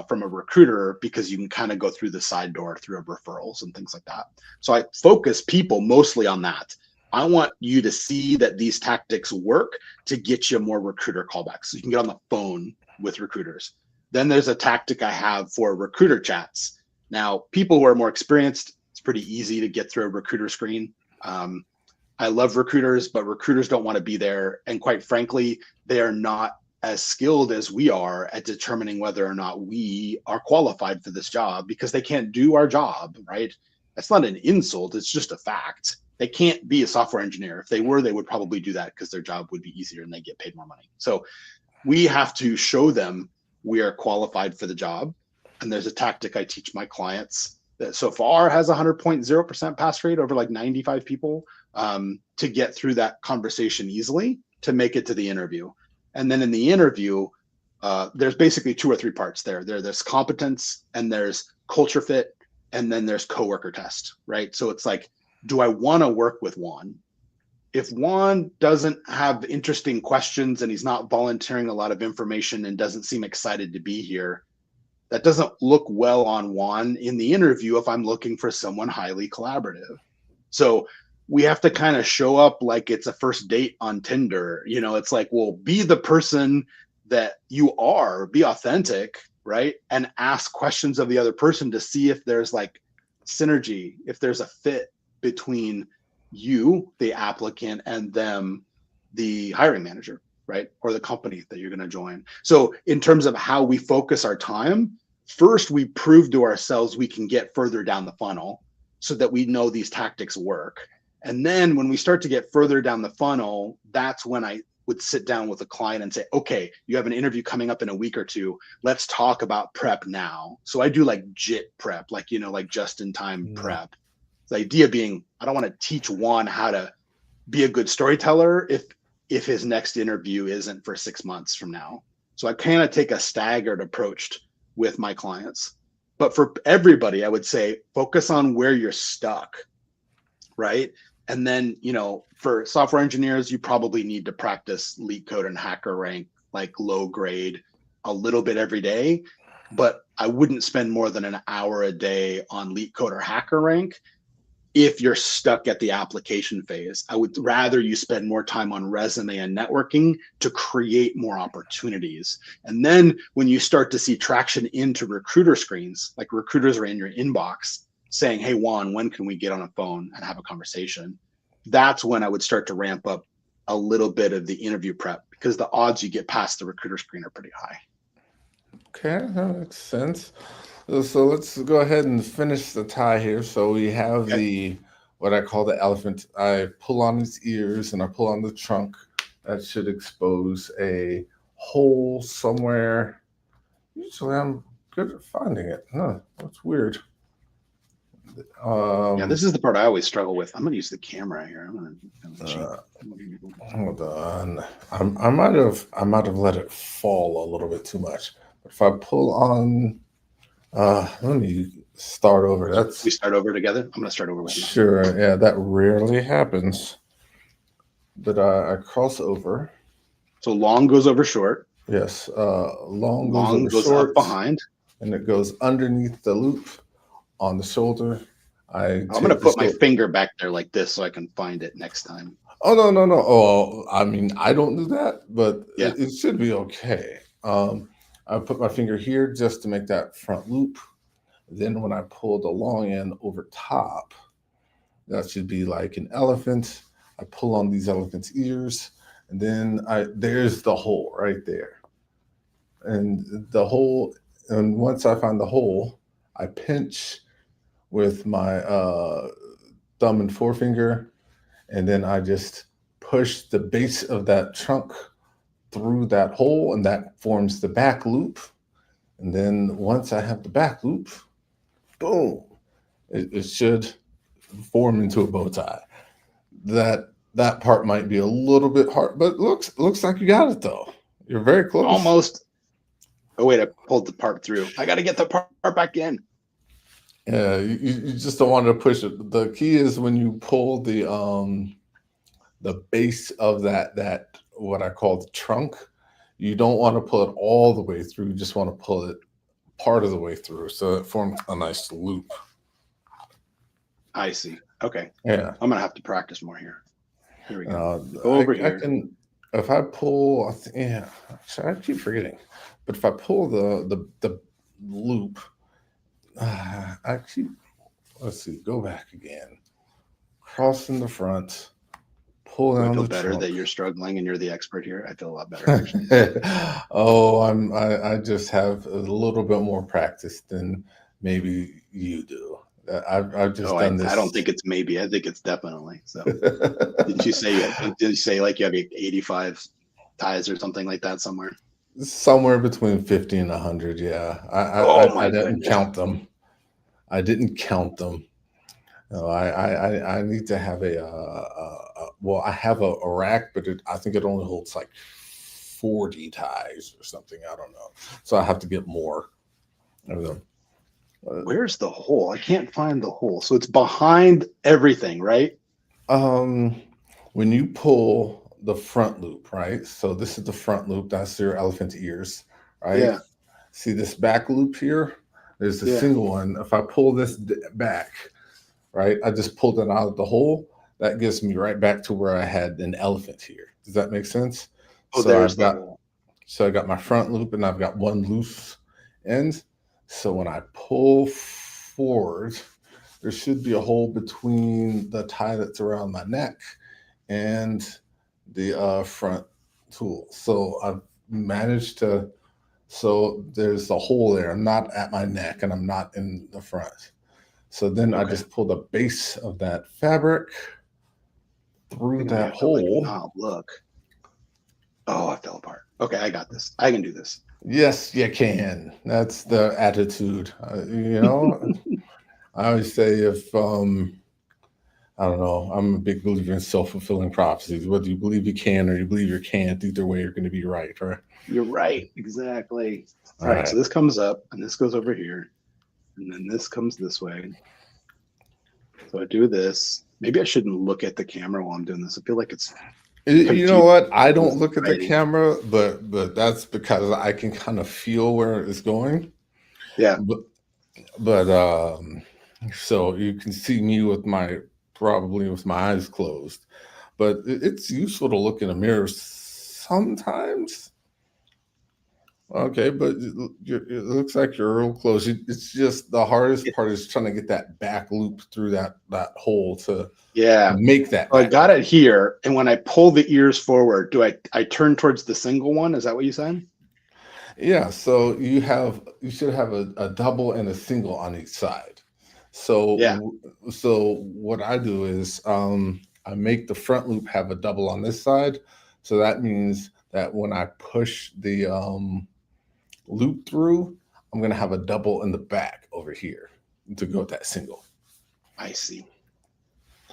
from a recruiter because you can kind of go through the side door through referrals and things like that. So I focus people mostly on that. I want you to see that these tactics work to get you more recruiter callbacks. So you can get on the phone with recruiters. Then there's a tactic I have for recruiter chats. Now, people who are more experienced, it's pretty easy to get through a recruiter screen. I love recruiters, but recruiters don't want to be there. And quite frankly, they are not as skilled as we are at determining whether or not we are qualified for this job because they can't do our job, right? That's not an insult. It's just a fact. They can't be a software engineer. If they were, they would probably do that because their job would be easier and they get paid more money. So we have to show them we are qualified for the job. And there's a tactic I teach my clients that so far has 100.0% pass rate over like 95 people to get through that conversation easily to make it to the interview. And then in the interview, there's basically two or three parts there. There's competence and there's culture fit, and then there's coworker test, right? So it's like, do I want to work with Juan? If Juan doesn't have interesting questions and he's not volunteering a lot of information and doesn't seem excited to be here, that doesn't look well on Juan in the interview if I'm looking for someone highly collaborative. So we have to kind of show up like it's a first date on Tinder. You know, it's like, well, be the person that you are, be authentic, right? And ask questions of the other person to see if there's like synergy, if there's a fit between you, the applicant, and them, the hiring manager, right? Or the company that you're going to join. So in terms of how we focus our time, first we prove to ourselves we can get further down the funnel so that we know these tactics work. And then when we start to get further down the funnel, that's when I would sit down with a client and say, okay, you have an interview coming up in a week or two. Let's talk about prep now. So I do like JIT prep, like, you know, like just in time prep. The idea being, I don't want to teach Juan how to be a good storyteller if his next interview isn't for 6 months from now. So I kind of take a staggered approach with my clients. But for everybody, I would say focus on where you're stuck, right? And then, you know, for software engineers, you probably need to practice LeetCode and HackerRank, like low grade, a little bit every day. But I wouldn't spend more than an hour a day on LeetCode or HackerRank if you're stuck at the application phase. I would rather you spend more time on resume and networking to create more opportunities. And then when you start to see traction into recruiter screens, like recruiters are in your inbox, saying, "Hey Juan, when can we get on a phone and have a conversation?" That's when I would start to ramp up a little bit of the interview prep, because the odds you get past the recruiter screen are pretty high. Okay, that makes sense. So let's go ahead and finish the tie here. So we have Okay. the what I call the elephant. I pull on its ears and I pull on the trunk. That should expose a hole somewhere. Usually I'm good at finding it. Huh, that's weird. Yeah, Um, this is the part I always struggle with. I'm going to use the camera here. I'm going to cheat. uh, Hold on. I might have let it fall a little bit too much. But if I pull on, let me start over. We That's start over together. I'm going to start over with you. sure. Yeah, that rarely happens. But I cross over. So long goes over short. Yes, long goes Long over goes up short, behind. and it goes underneath the loop on the shoulder. I I'm going to take the put my shoulder. finger back there like this so I can find it next time. Oh no, no, no. Oh, I mean, I don't do that, but Yeah. it should be okay. I put my finger here just to make that front loop. Then when I pull the long end over top, that should be like an elephant. I pull on these elephant's ears, and then there's the hole right there. And the hole, and once I find the hole, I pinch with my thumb and forefinger, and then I just push the base of that trunk through that hole, and that forms the back loop. And then once I have the back loop, boom, it should form into a bow tie. That part might be a little bit hard, but looks like you got it though. You're very close. Almost. Oh, wait, I pulled the part through. I got to get the part back in. Yeah, you just don't want to push it. The key is when you pull the base of that what I call the trunk, you don't want to pull it all the way through. You just want to pull it part of the way through, so it forms a nice loop. I see. Okay. Yeah. I'm going to have to practice more here. Here we go. Go I over here. can if I pull. Yeah, I keep forgetting. But if I pull the loop, I keep. Let's see. Go back again. Cross in the front. Pull Do I down feel the better trunk. that you're struggling and you're the expert here? I feel a lot better, actually. Oh, I just have a little bit more practice than maybe you do. I've just Oh, done I don't this. think it's maybe. I think it's definitely. So, didn't you say like you have 85 ties or something like that somewhere? Somewhere between 50 and 100. Yeah, Oh I my didn't goodness. count them. I didn't count them. No, I need to have well, I have a rack, but I think it only holds like 40 ties or something. I don't know. So I have to get more of them. Where's the hole? I can't find the hole. So it's behind everything, right? Um, when you pull the front loop, right? So this is the front loop. That's your elephant ears, right? Yeah. See this back loop here? There's a Yeah. single one. If I pull this back, right? I just pulled it out of the hole. That gets me right back to where I had an elephant here. Does that make sense? Oh, So there's the hole. I got my front loop and I've got one loose end. So when I pull forward, there should be a hole between the tie that's around my neck and the front tool. So I've managed to. So there's a hole there. I'm not at my neck and I'm not in the front. So then I Okay. just pull the base of that fabric I through think I may that have to like hole. not look. Oh, I fell apart. Okay, I got this. I can do this. Yes, you can. That's the attitude. I always say if I don't know, I'm a big believer in self-fulfilling prophecies. Whether you believe you can or you believe you can't, either way you're going to be right, right? You're right. Exactly. All All right. right. So this comes up and this goes over here. And then this comes this way. So I do this. Maybe I shouldn't look at the camera while I'm doing this. I feel like it's You know confusing what? I don't with look at the writing. camera, but that's because I can kind of feel where it's going. Yeah. But so you can see me with my eyes closed. But it's useful to look in a mirror sometimes. Okay, but it looks like you're real close. It's just the hardest part is trying to get that back loop through that hole to Yeah. make that So I back got loop. it here, and when I pull the ears forward, do I turn towards the single one? Is that what you said? Yeah, so you should have a double and a single on each side. Yeah, So what I do is I make the front loop have a double on this side. So that means that when I push the loop through, I'm gonna have a double in the back over here to go with that single. I see.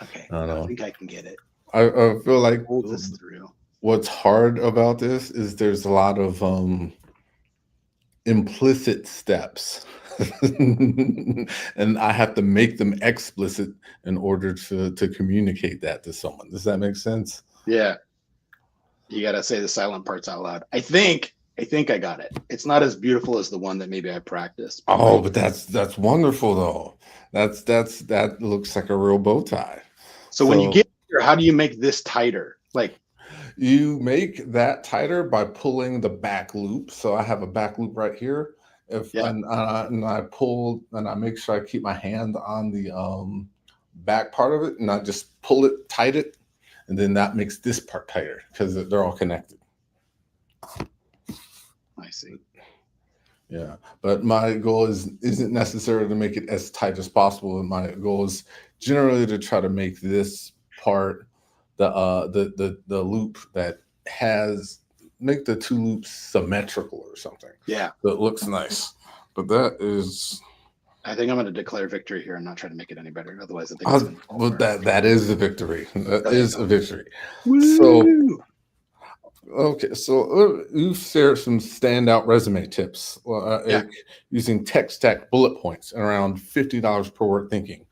Okay, I don't I know. think I can get it. I feel like Pull this through. what's hard about this is there's a lot of implicit steps. And I have to make them explicit in order to communicate that to someone. Does that make sense? Yeah, you got to say the silent parts out loud. I think I got it. It's not as beautiful as the one that maybe I practiced, but Oh, like, but that's wonderful though. That looks like a real bow tie. so when you So get here, how do you make this tighter? Like, you make that tighter by pulling the back loop. So I have a back loop right here. If yeah, and I pull and I make sure I keep my hand on the back part of it, and I just pull it, tight it, and then that makes this part tighter because they're all connected. I see. Yeah, but my goal isn't necessarily to make it as tight as possible. And my goal is generally to try to make this part the loop that has make the two loops symmetrical or something. Yeah, So it looks nice. But that is I think I'm going to declare victory here and not try to make it any better. Otherwise, I think it's going to fall well, apart. that is a victory. That There you is go. a victory. So Woo! okay, so you've shared some standout resume tips, Yeah. like using tech stack bullet points and around $50 per word thinking.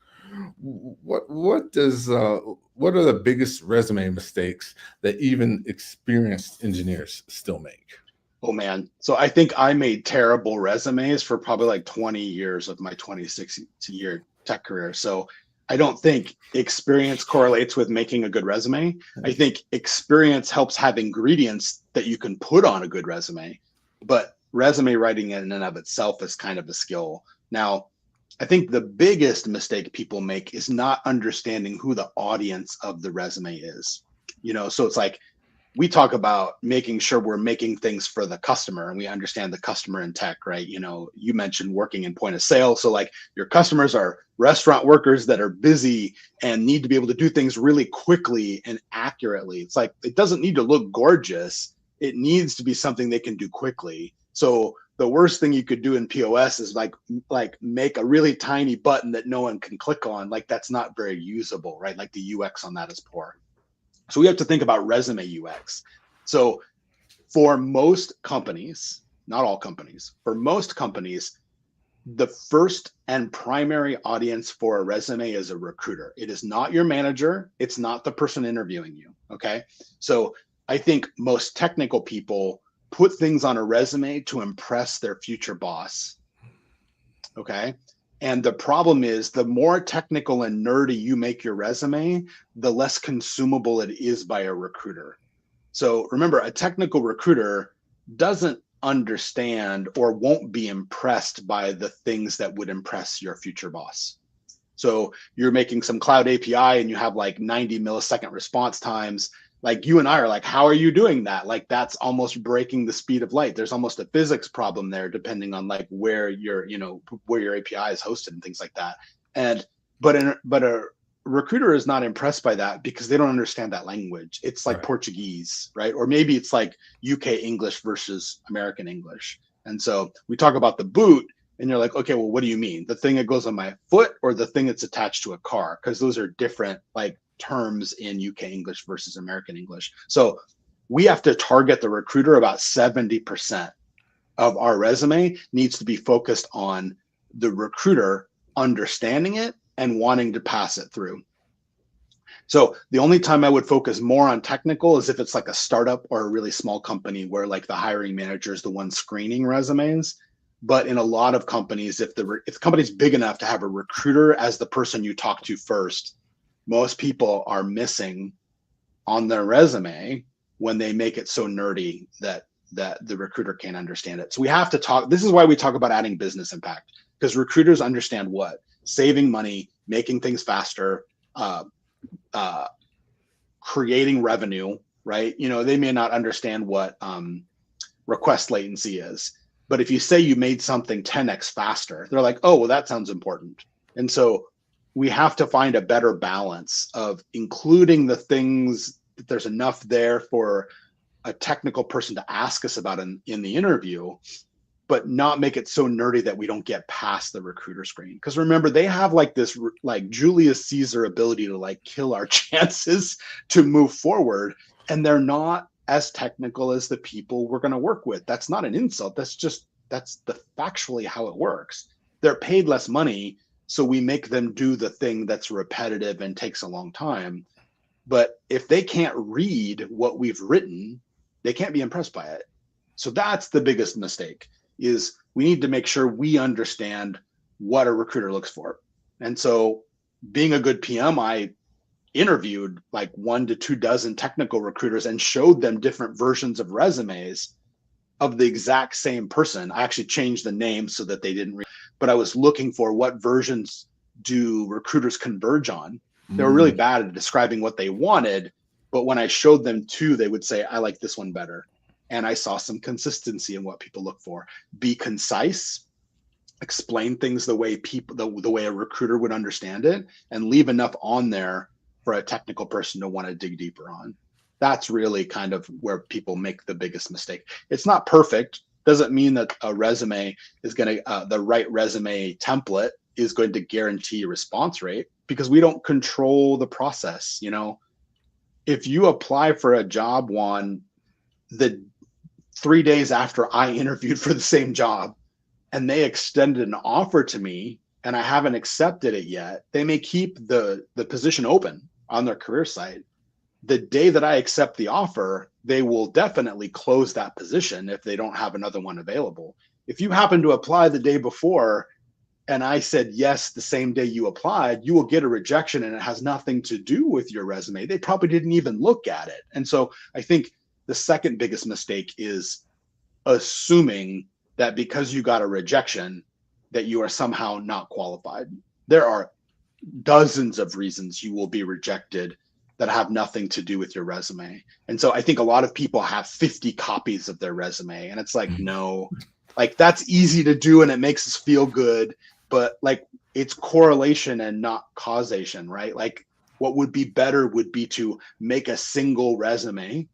What are the biggest resume mistakes that even experienced engineers still make? Oh man. So I think I made terrible resumes for probably like 20 years of my 26-year tech career. So I don't think experience correlates with making a good resume. I think experience helps have ingredients that you can put on a good resume, but resume writing in and of itself is kind of a skill. Now, I think the biggest mistake people make is not understanding who the audience of the resume is. So it's like we talk about making sure we're making things for the customer and we understand the customer in tech, right? You mentioned working in point of sale. So like your customers are restaurant workers that are busy and need to be able to do things really quickly and accurately. It's like, it doesn't need to look gorgeous. It needs to be something they can do quickly. So the worst thing you could do in POS is like make a really tiny button that no one can click on. Like that's not very usable, right? Like the UX on that is poor. So we have to think about resume UX. So for most companies, not all companies, for most companies, the first and primary audience for a resume is a recruiter. It is not your manager. It's not the person interviewing you. Okay. So I think most technical people put things on a resume to impress their future boss. Okay. And the problem is the more technical and nerdy you make your resume, the less consumable it is by a recruiter. So remember, a technical recruiter doesn't understand or won't be impressed by the things that would impress your future boss. So you're making some cloud API and you have like 90 millisecond response times. Like you and I are like, how are you doing that? Like that's almost breaking the speed of light. There's almost a physics problem there, depending on like where where your API is hosted and things like that. And but a recruiter is not impressed by that because they don't understand that language. It's like Right. Portuguese, right? Or maybe it's like UK English versus American English. And so we talk about the boot and you're like, okay, well, what do you mean? The thing that goes on my foot or the thing that's attached to a car? Because those are different like terms in UK English versus American English. So we have to target the recruiter. About 70% of our resume needs to be focused on the recruiter understanding it and wanting to pass it through. So the only time I would focus more on technical is if it's like a startup or a really small company where like the hiring manager is the one screening resumes. But in a lot of companies, if the company's big enough to have a recruiter as the person you talk to first, most people are missing on their resume when they make it so nerdy that that the recruiter can't understand it. So we have to talk. This is why we talk about adding business impact, because recruiters understand what? Saving money, making things faster, uh, creating revenue, right? They may not understand what request latency is, but if you say you made something 10x faster, they're like, oh, well, that sounds important. And so we have to find a better balance of including the things that there's enough there for a technical person to ask us about in the interview, but not make it so nerdy that we don't get past the recruiter screen. Because remember, they have like this like Julius Caesar ability to like kill our chances to move forward. And they're not as technical as the people we're going to work with. That's not an insult. That's the factually how it works. They're paid less money, so we make them do the thing that's repetitive and takes a long time. But if they can't read what we've written, they can't be impressed by it. So that's the biggest mistake, is we need to make sure we understand what a recruiter looks for. And so being a good PM, I interviewed like 1 to 2 dozen technical recruiters and showed them different versions of resumes of the exact same person. I actually changed the name so that they didn't read, but I was looking for what versions do recruiters converge on. They were really bad at describing what they wanted, but when I showed them 2, they would say, I like this one better. And I saw some consistency in what people look for. Be concise, explain things the way the way a recruiter would understand it, and leave enough on there for a technical person to want to dig deeper on. That's really kind of where people make the biggest mistake. It's not perfect. Doesn't mean that a resume is going to, the right resume template is going to guarantee a response rate, because we don't control the process. If you apply for a job, Juan, the 3 days after I interviewed for the same job and they extended an offer to me and I haven't accepted it yet, they may keep the position open on their career site. The day that I accept the offer, they will definitely close that position if they don't have another one available. If you happen to apply the day before and I said yes the same day you applied, you will get a rejection, and it has nothing to do with your resume. They probably didn't even look at it. And so I think the second biggest mistake is assuming that because you got a rejection that you are somehow not qualified. There are dozens of reasons you will be rejected that have nothing to do with your resume. And so I think a lot of people have 50 copies of their resume, and it's like, no, like that's easy to do and it makes us feel good, but like it's correlation and not causation, right? Like what would be better would be to make a single resume,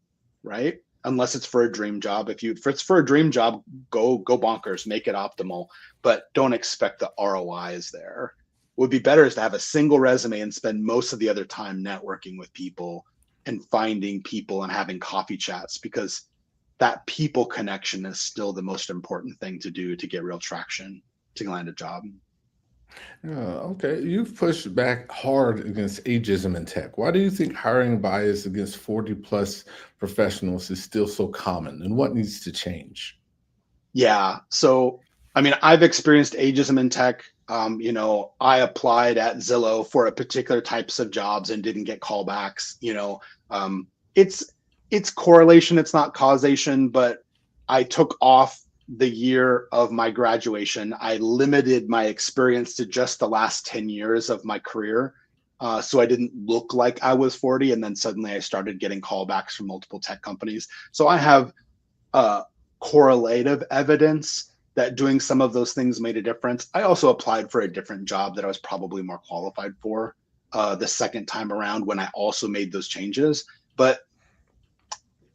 right? Unless it's for a dream job. If it's for a dream job, go bonkers, make it optimal, but don't expect the ROI is there. What would be better is to have a single resume and spend most of the other time networking with people and finding people and having coffee chats, because that people connection is still the most important thing to do to get real traction to land a job. Yeah, okay. You've pushed back hard against ageism in tech. Why do you think hiring bias against 40 plus professionals is still so common, and what needs to change? Yeah. So, I mean, I've experienced ageism in tech. I applied at Zillow for a particular types of jobs and didn't get callbacks. It's correlation, it's not causation, but I took off the year of my graduation. I limited my experience to just the last 10 years of my career. So I didn't look like I was 40. And then suddenly I started getting callbacks from multiple tech companies. So I have correlative evidence that doing some of those things made a difference. I also applied for a different job that I was probably more qualified for the second time around when I also made those changes. But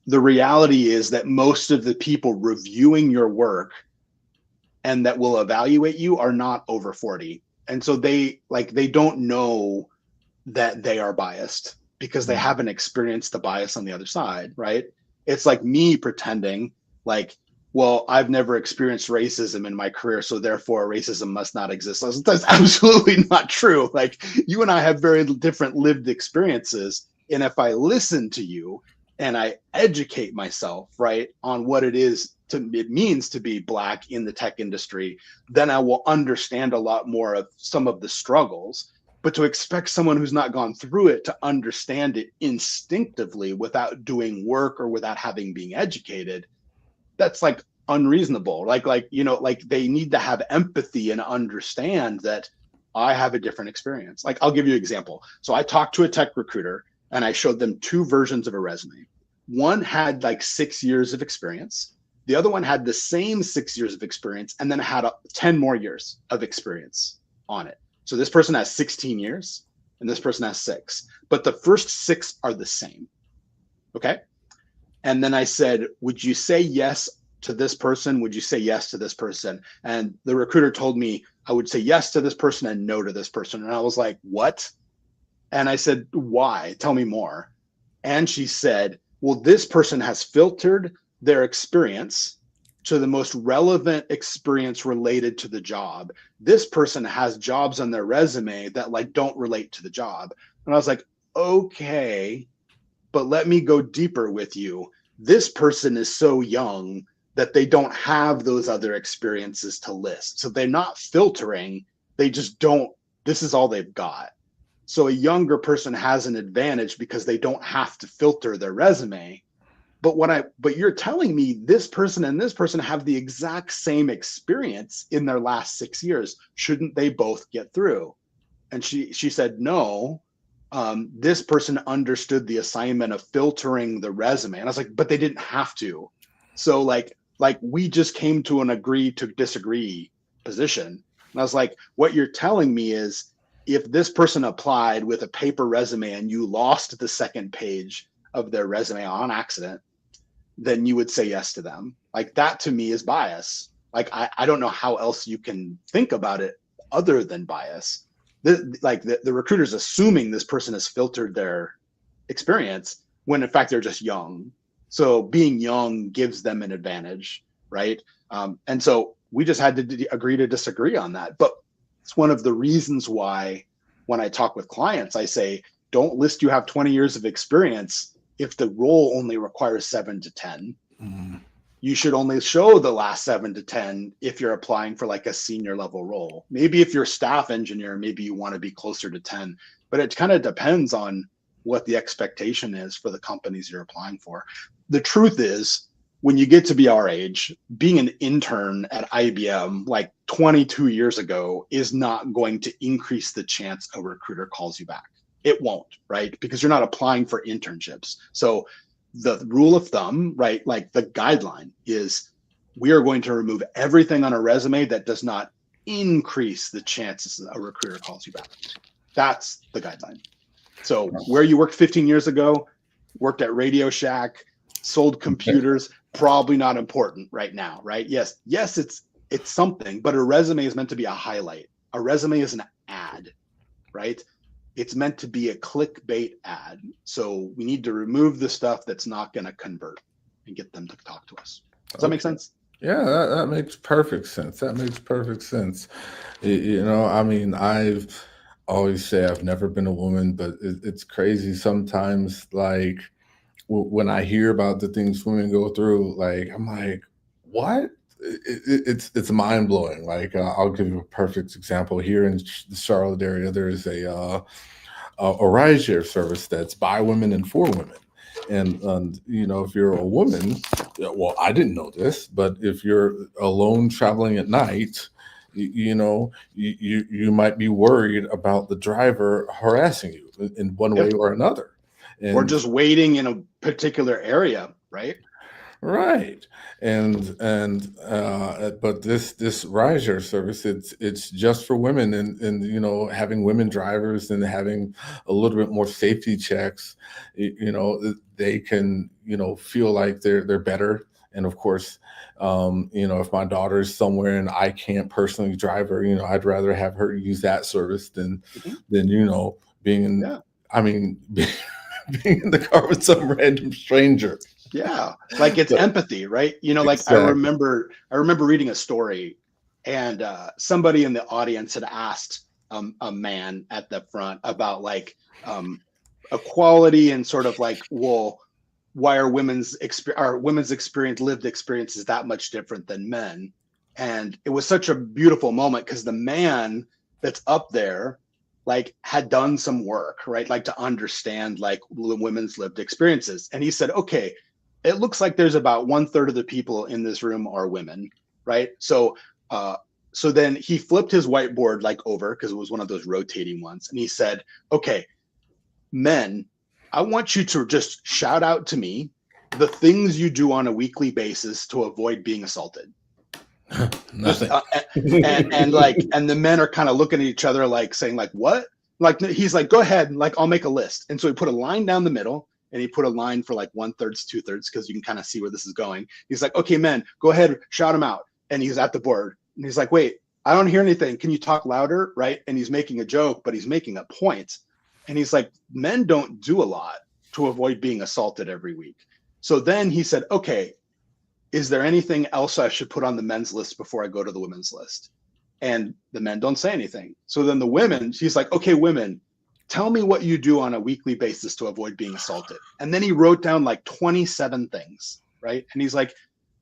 the reality is that most of the people reviewing your work and that will evaluate you are not over 40. And so they don't know that they are biased because they haven't experienced the bias on the other side, right? It's like me pretending like, well, I've never experienced racism in my career, so therefore racism must not exist. That's absolutely not true. Like, you and I have very different lived experiences. And if I listen to you and I educate myself, right, on what it means to be Black in the tech industry, then I will understand a lot more of some of the struggles. But to expect someone who's not gone through it to understand it instinctively without doing work or without having been educated, that's like unreasonable. Like they need to have empathy and understand that I have a different experience. Like, I'll give you an example. So I talked to a tech recruiter and I showed them two versions of a resume. One had like 6 years of experience. The other one had the same 6 years of experience and then had 10 more years of experience on it. So this person has 16 years and this person has 6, but the first 6 are the same. Okay. And then I said, would you say yes to this person? Would you say yes to this person? And the recruiter told me I would say yes to this person and no to this person. And I was like, what? And I said, why? Tell me more. And she said, well, this person has filtered their experience to the most relevant experience related to the job. This person has jobs on their resume that like don't relate to the job. And I was like, okay, but let me go deeper with you. This person is so young that they don't have those other experiences to list. So they're not filtering. They just don't, this is all they've got. So a younger person has an advantage because they don't have to filter their resume. But you're telling me this person and this person have the exact same experience in their last 6 years. Shouldn't they both get through? And she said, no, this person understood the assignment of filtering the resume. And I was like, but they didn't have to. So like we just came to an agree to disagree position. And I was like, what you're telling me is if this person applied with a paper resume and you lost the second page of their resume on accident, then you would say yes to them. Like that to me is bias. Like I don't know how else you can think about it other than bias. The recruiter's assuming this person has filtered their experience when in fact they're just young. So being young gives them an advantage, right? And so we just had to agree to disagree on that. But it's one of the reasons why when I talk with clients, I say, don't list you have 20 years of experience if the role only requires 7 to 10. Mm-hmm. You should only show the last 7 to 10 if you're applying for like a senior level role. Maybe if you're a staff engineer, maybe you want to be closer to 10, but it kind of depends on what the expectation is for the companies you're applying for. The truth is, when you get to be our age, being an intern at IBM like 22 years ago is not going to increase the chance a recruiter calls you back. It won't, right? Because you're not applying for internships. So the rule of thumb, right, like the guideline is we are going to remove everything on a resume that does not increase the chances that a recruiter calls you back. That's the guideline. So where you worked 15 years ago, worked at Radio Shack, sold computers, probably not important right now, right? Yes, it's something, but a resume is meant to be a highlight. A resume is an ad, right? It's meant to be a clickbait ad. So we need to remove the stuff that's not going to convert and get them to talk to us. Does that make sense? Yeah, that makes perfect sense. That makes perfect sense. I mean, I've always say I've never been a woman, but it's crazy sometimes. Like when I hear about the things women go through, like I'm like, what? It's mind blowing. Like I'll give you a perfect example. Here in the Charlotte area, there's a rideshare service that's by women and for women. And if you're a woman, well, I didn't know this, but if you're alone traveling at night, you might be worried about the driver harassing you in one way or another. Or just waiting in a particular area, right? Right. And but this rideshare service, it's just for women, and having women drivers and having a little bit more safety checks, they can feel like they're better. And of course, if my daughter's somewhere and I can't personally drive her, I'd rather have her use that service than being in. Yeah. I mean, being in the car with some random stranger. Yeah, like it's empathy, right? Like exactly. I remember reading a story, and somebody in the audience had asked a man at the front about like equality and sort of like, well, why are women's experience, lived experiences that much different than men? And it was such a beautiful moment because the man that's up there like had done some work, right? Like to understand like women's lived experiences. And he said, okay, it looks like there's about 1/3 of the people in this room are women, right? So then he flipped his whiteboard like over because it was one of those rotating ones, and he said, "Okay, men, I want you to just shout out to me the things you do on a weekly basis to avoid being assaulted." Just Nothing. and the men are kind of looking at each other like saying like what? Like he's like, go ahead, like I'll make a list. And so he put a line down the middle and he put a line for like 1/3, 2/3 because you can kind of see where this is going. He's like, okay, men, go ahead, shout him out. And he's at the board and he's like, wait, I don't hear anything. Can you talk louder? Right? And he's making a joke, but he's making a point. And he's like, men don't do a lot to avoid being assaulted every week. So then he said, okay, is there anything else I should put on the men's list before I go to the women's list? And the men don't say anything. So then the women, she's like, okay, women, tell me what you do on a weekly basis to avoid being assaulted. And then he wrote down like 27 things, right? And he's like,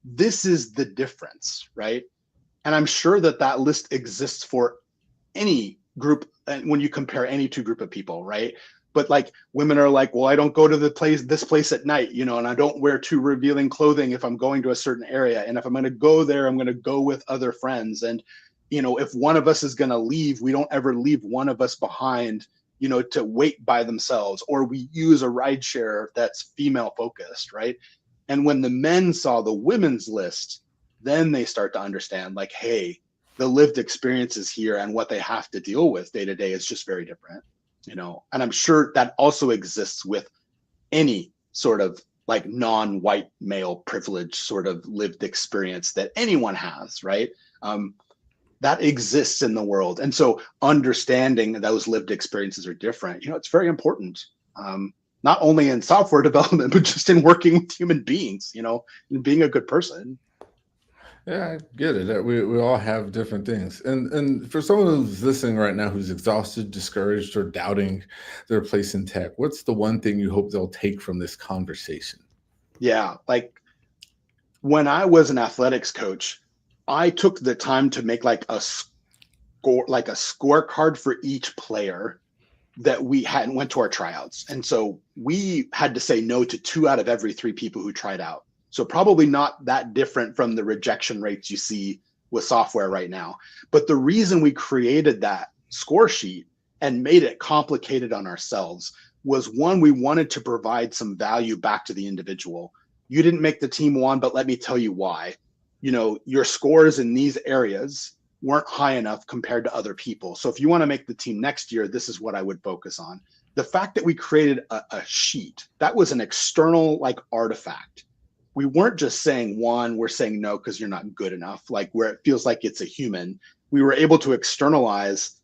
this is the difference, right? And I'm sure that that list exists for any group when you compare any two group of people, right? But like women are like, well, I don't go to this place at night, you know, and I don't wear too revealing clothing if I'm going to a certain area. And if I'm going to go there, I'm going to go with other friends. And, you know, if one of us is going to leave, we don't ever leave one of us behind, you know, to wait by themselves, or we use a ride share that's female focused, right? And when the men saw the women's list, then they start to understand like, hey, the lived experiences here and what they have to deal with day to day is just very different. You know, and I'm sure that also exists with any sort of like non-white male privilege sort of lived experience that anyone has, right? That exists in the world. And so understanding those lived experiences are different, you know, it's very important. Not only in software development, but just in working with human beings, you know, and being a good person. Yeah, I get it. We all have different things. And for someone who's listening right now who's exhausted, discouraged, or doubting their place in tech, what's the one thing you hope they'll take from this conversation? Yeah, like when I was an athletics coach, I took the time to make like a scorecard for each player that we hadn't went to our tryouts. And so we had to say no to 2 out of every 3 people who tried out. So probably not that different from the rejection rates you see with software right now. But the reason we created that score sheet and made it complicated on ourselves was, one, we wanted to provide some value back to the individual. You didn't make the team one, but let me tell you why. You know, your scores in these areas weren't high enough compared to other people. So if you want to make the team next year, this is what I would focus on. The fact that we created a sheet, that was an external like artifact. We weren't just saying one, we're saying no because you're not good enough, like where it feels like it's a human. We were able to externalize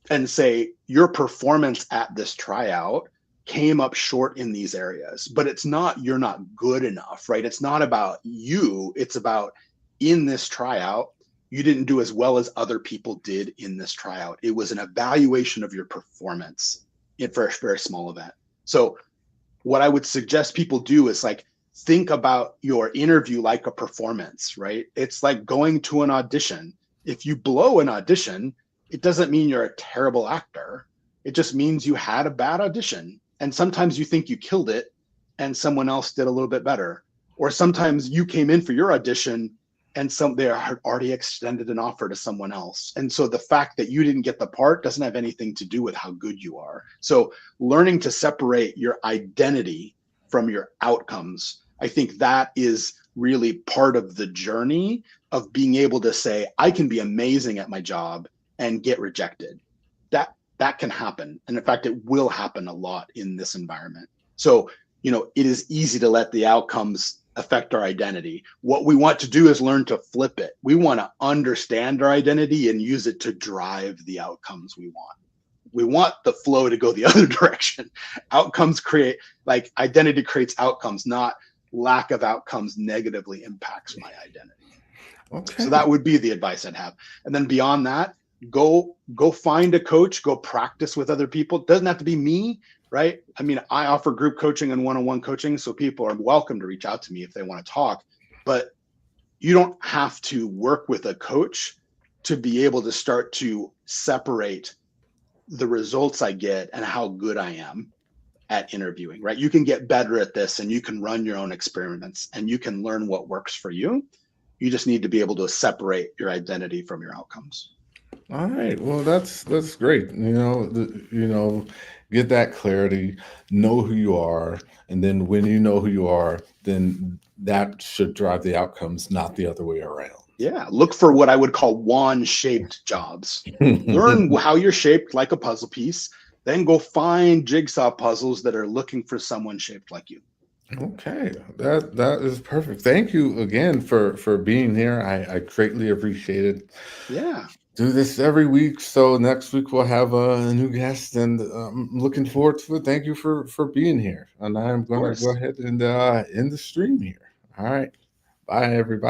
and say your performance at this tryout came up short in these areas, but it's not you're not good enough, right? It's not about you. It's about in this tryout, you didn't do as well as other people did in this tryout. It was an evaluation of your performance for a very small event. So what I would suggest people do is like, think about your interview like a performance, right? It's like going to an audition. If you blow an audition, it doesn't mean you're a terrible actor. It just means you had a bad audition. And sometimes you think you killed it and someone else did a little bit better. Or sometimes you came in for your audition and they had already extended an offer to someone else. And so the fact that you didn't get the part doesn't have anything to do with how good you are. So learning to separate your identity from your outcomes, I think that is really part of the journey of being able to say, I can be amazing at my job and get rejected. That can happen. And in fact, it will happen a lot in this environment. So, you know, it is easy to let the outcomes affect our identity. What we want to do is learn to flip it. We want to understand our identity and use it to drive the outcomes we want. We want the flow to go the other direction. Outcomes create, like identity creates outcomes, not lack of outcomes negatively impacts my identity. Okay. So that would be the advice I'd have. And then beyond that, go find a coach, go practice with other people. It doesn't have to be me, right? I mean, I offer group coaching and one-on-one coaching, so people are welcome to reach out to me if they want to talk, but you don't have to work with a coach to be able to start to separate the results I get and how good I am at interviewing, right? You can get better at this and you can run your own experiments and you can learn what works for you. You just need to be able to separate your identity from your outcomes. All right. Well, that's great. Get that clarity, know who you are, and then when you know who you are, then that should drive the outcomes, not the other way around. Yeah, look for what I would call wand-shaped jobs. Learn how you're shaped like a puzzle piece, then go find jigsaw puzzles that are looking for someone shaped like you. Okay, that is perfect. Thank you again for being here. I greatly appreciate it. Yeah, Do this every week, so next week we'll have a new guest, and I'm looking forward to it. Thank you for being here, and I'm of going to go course. ahead and end the stream here. All right, bye everybody.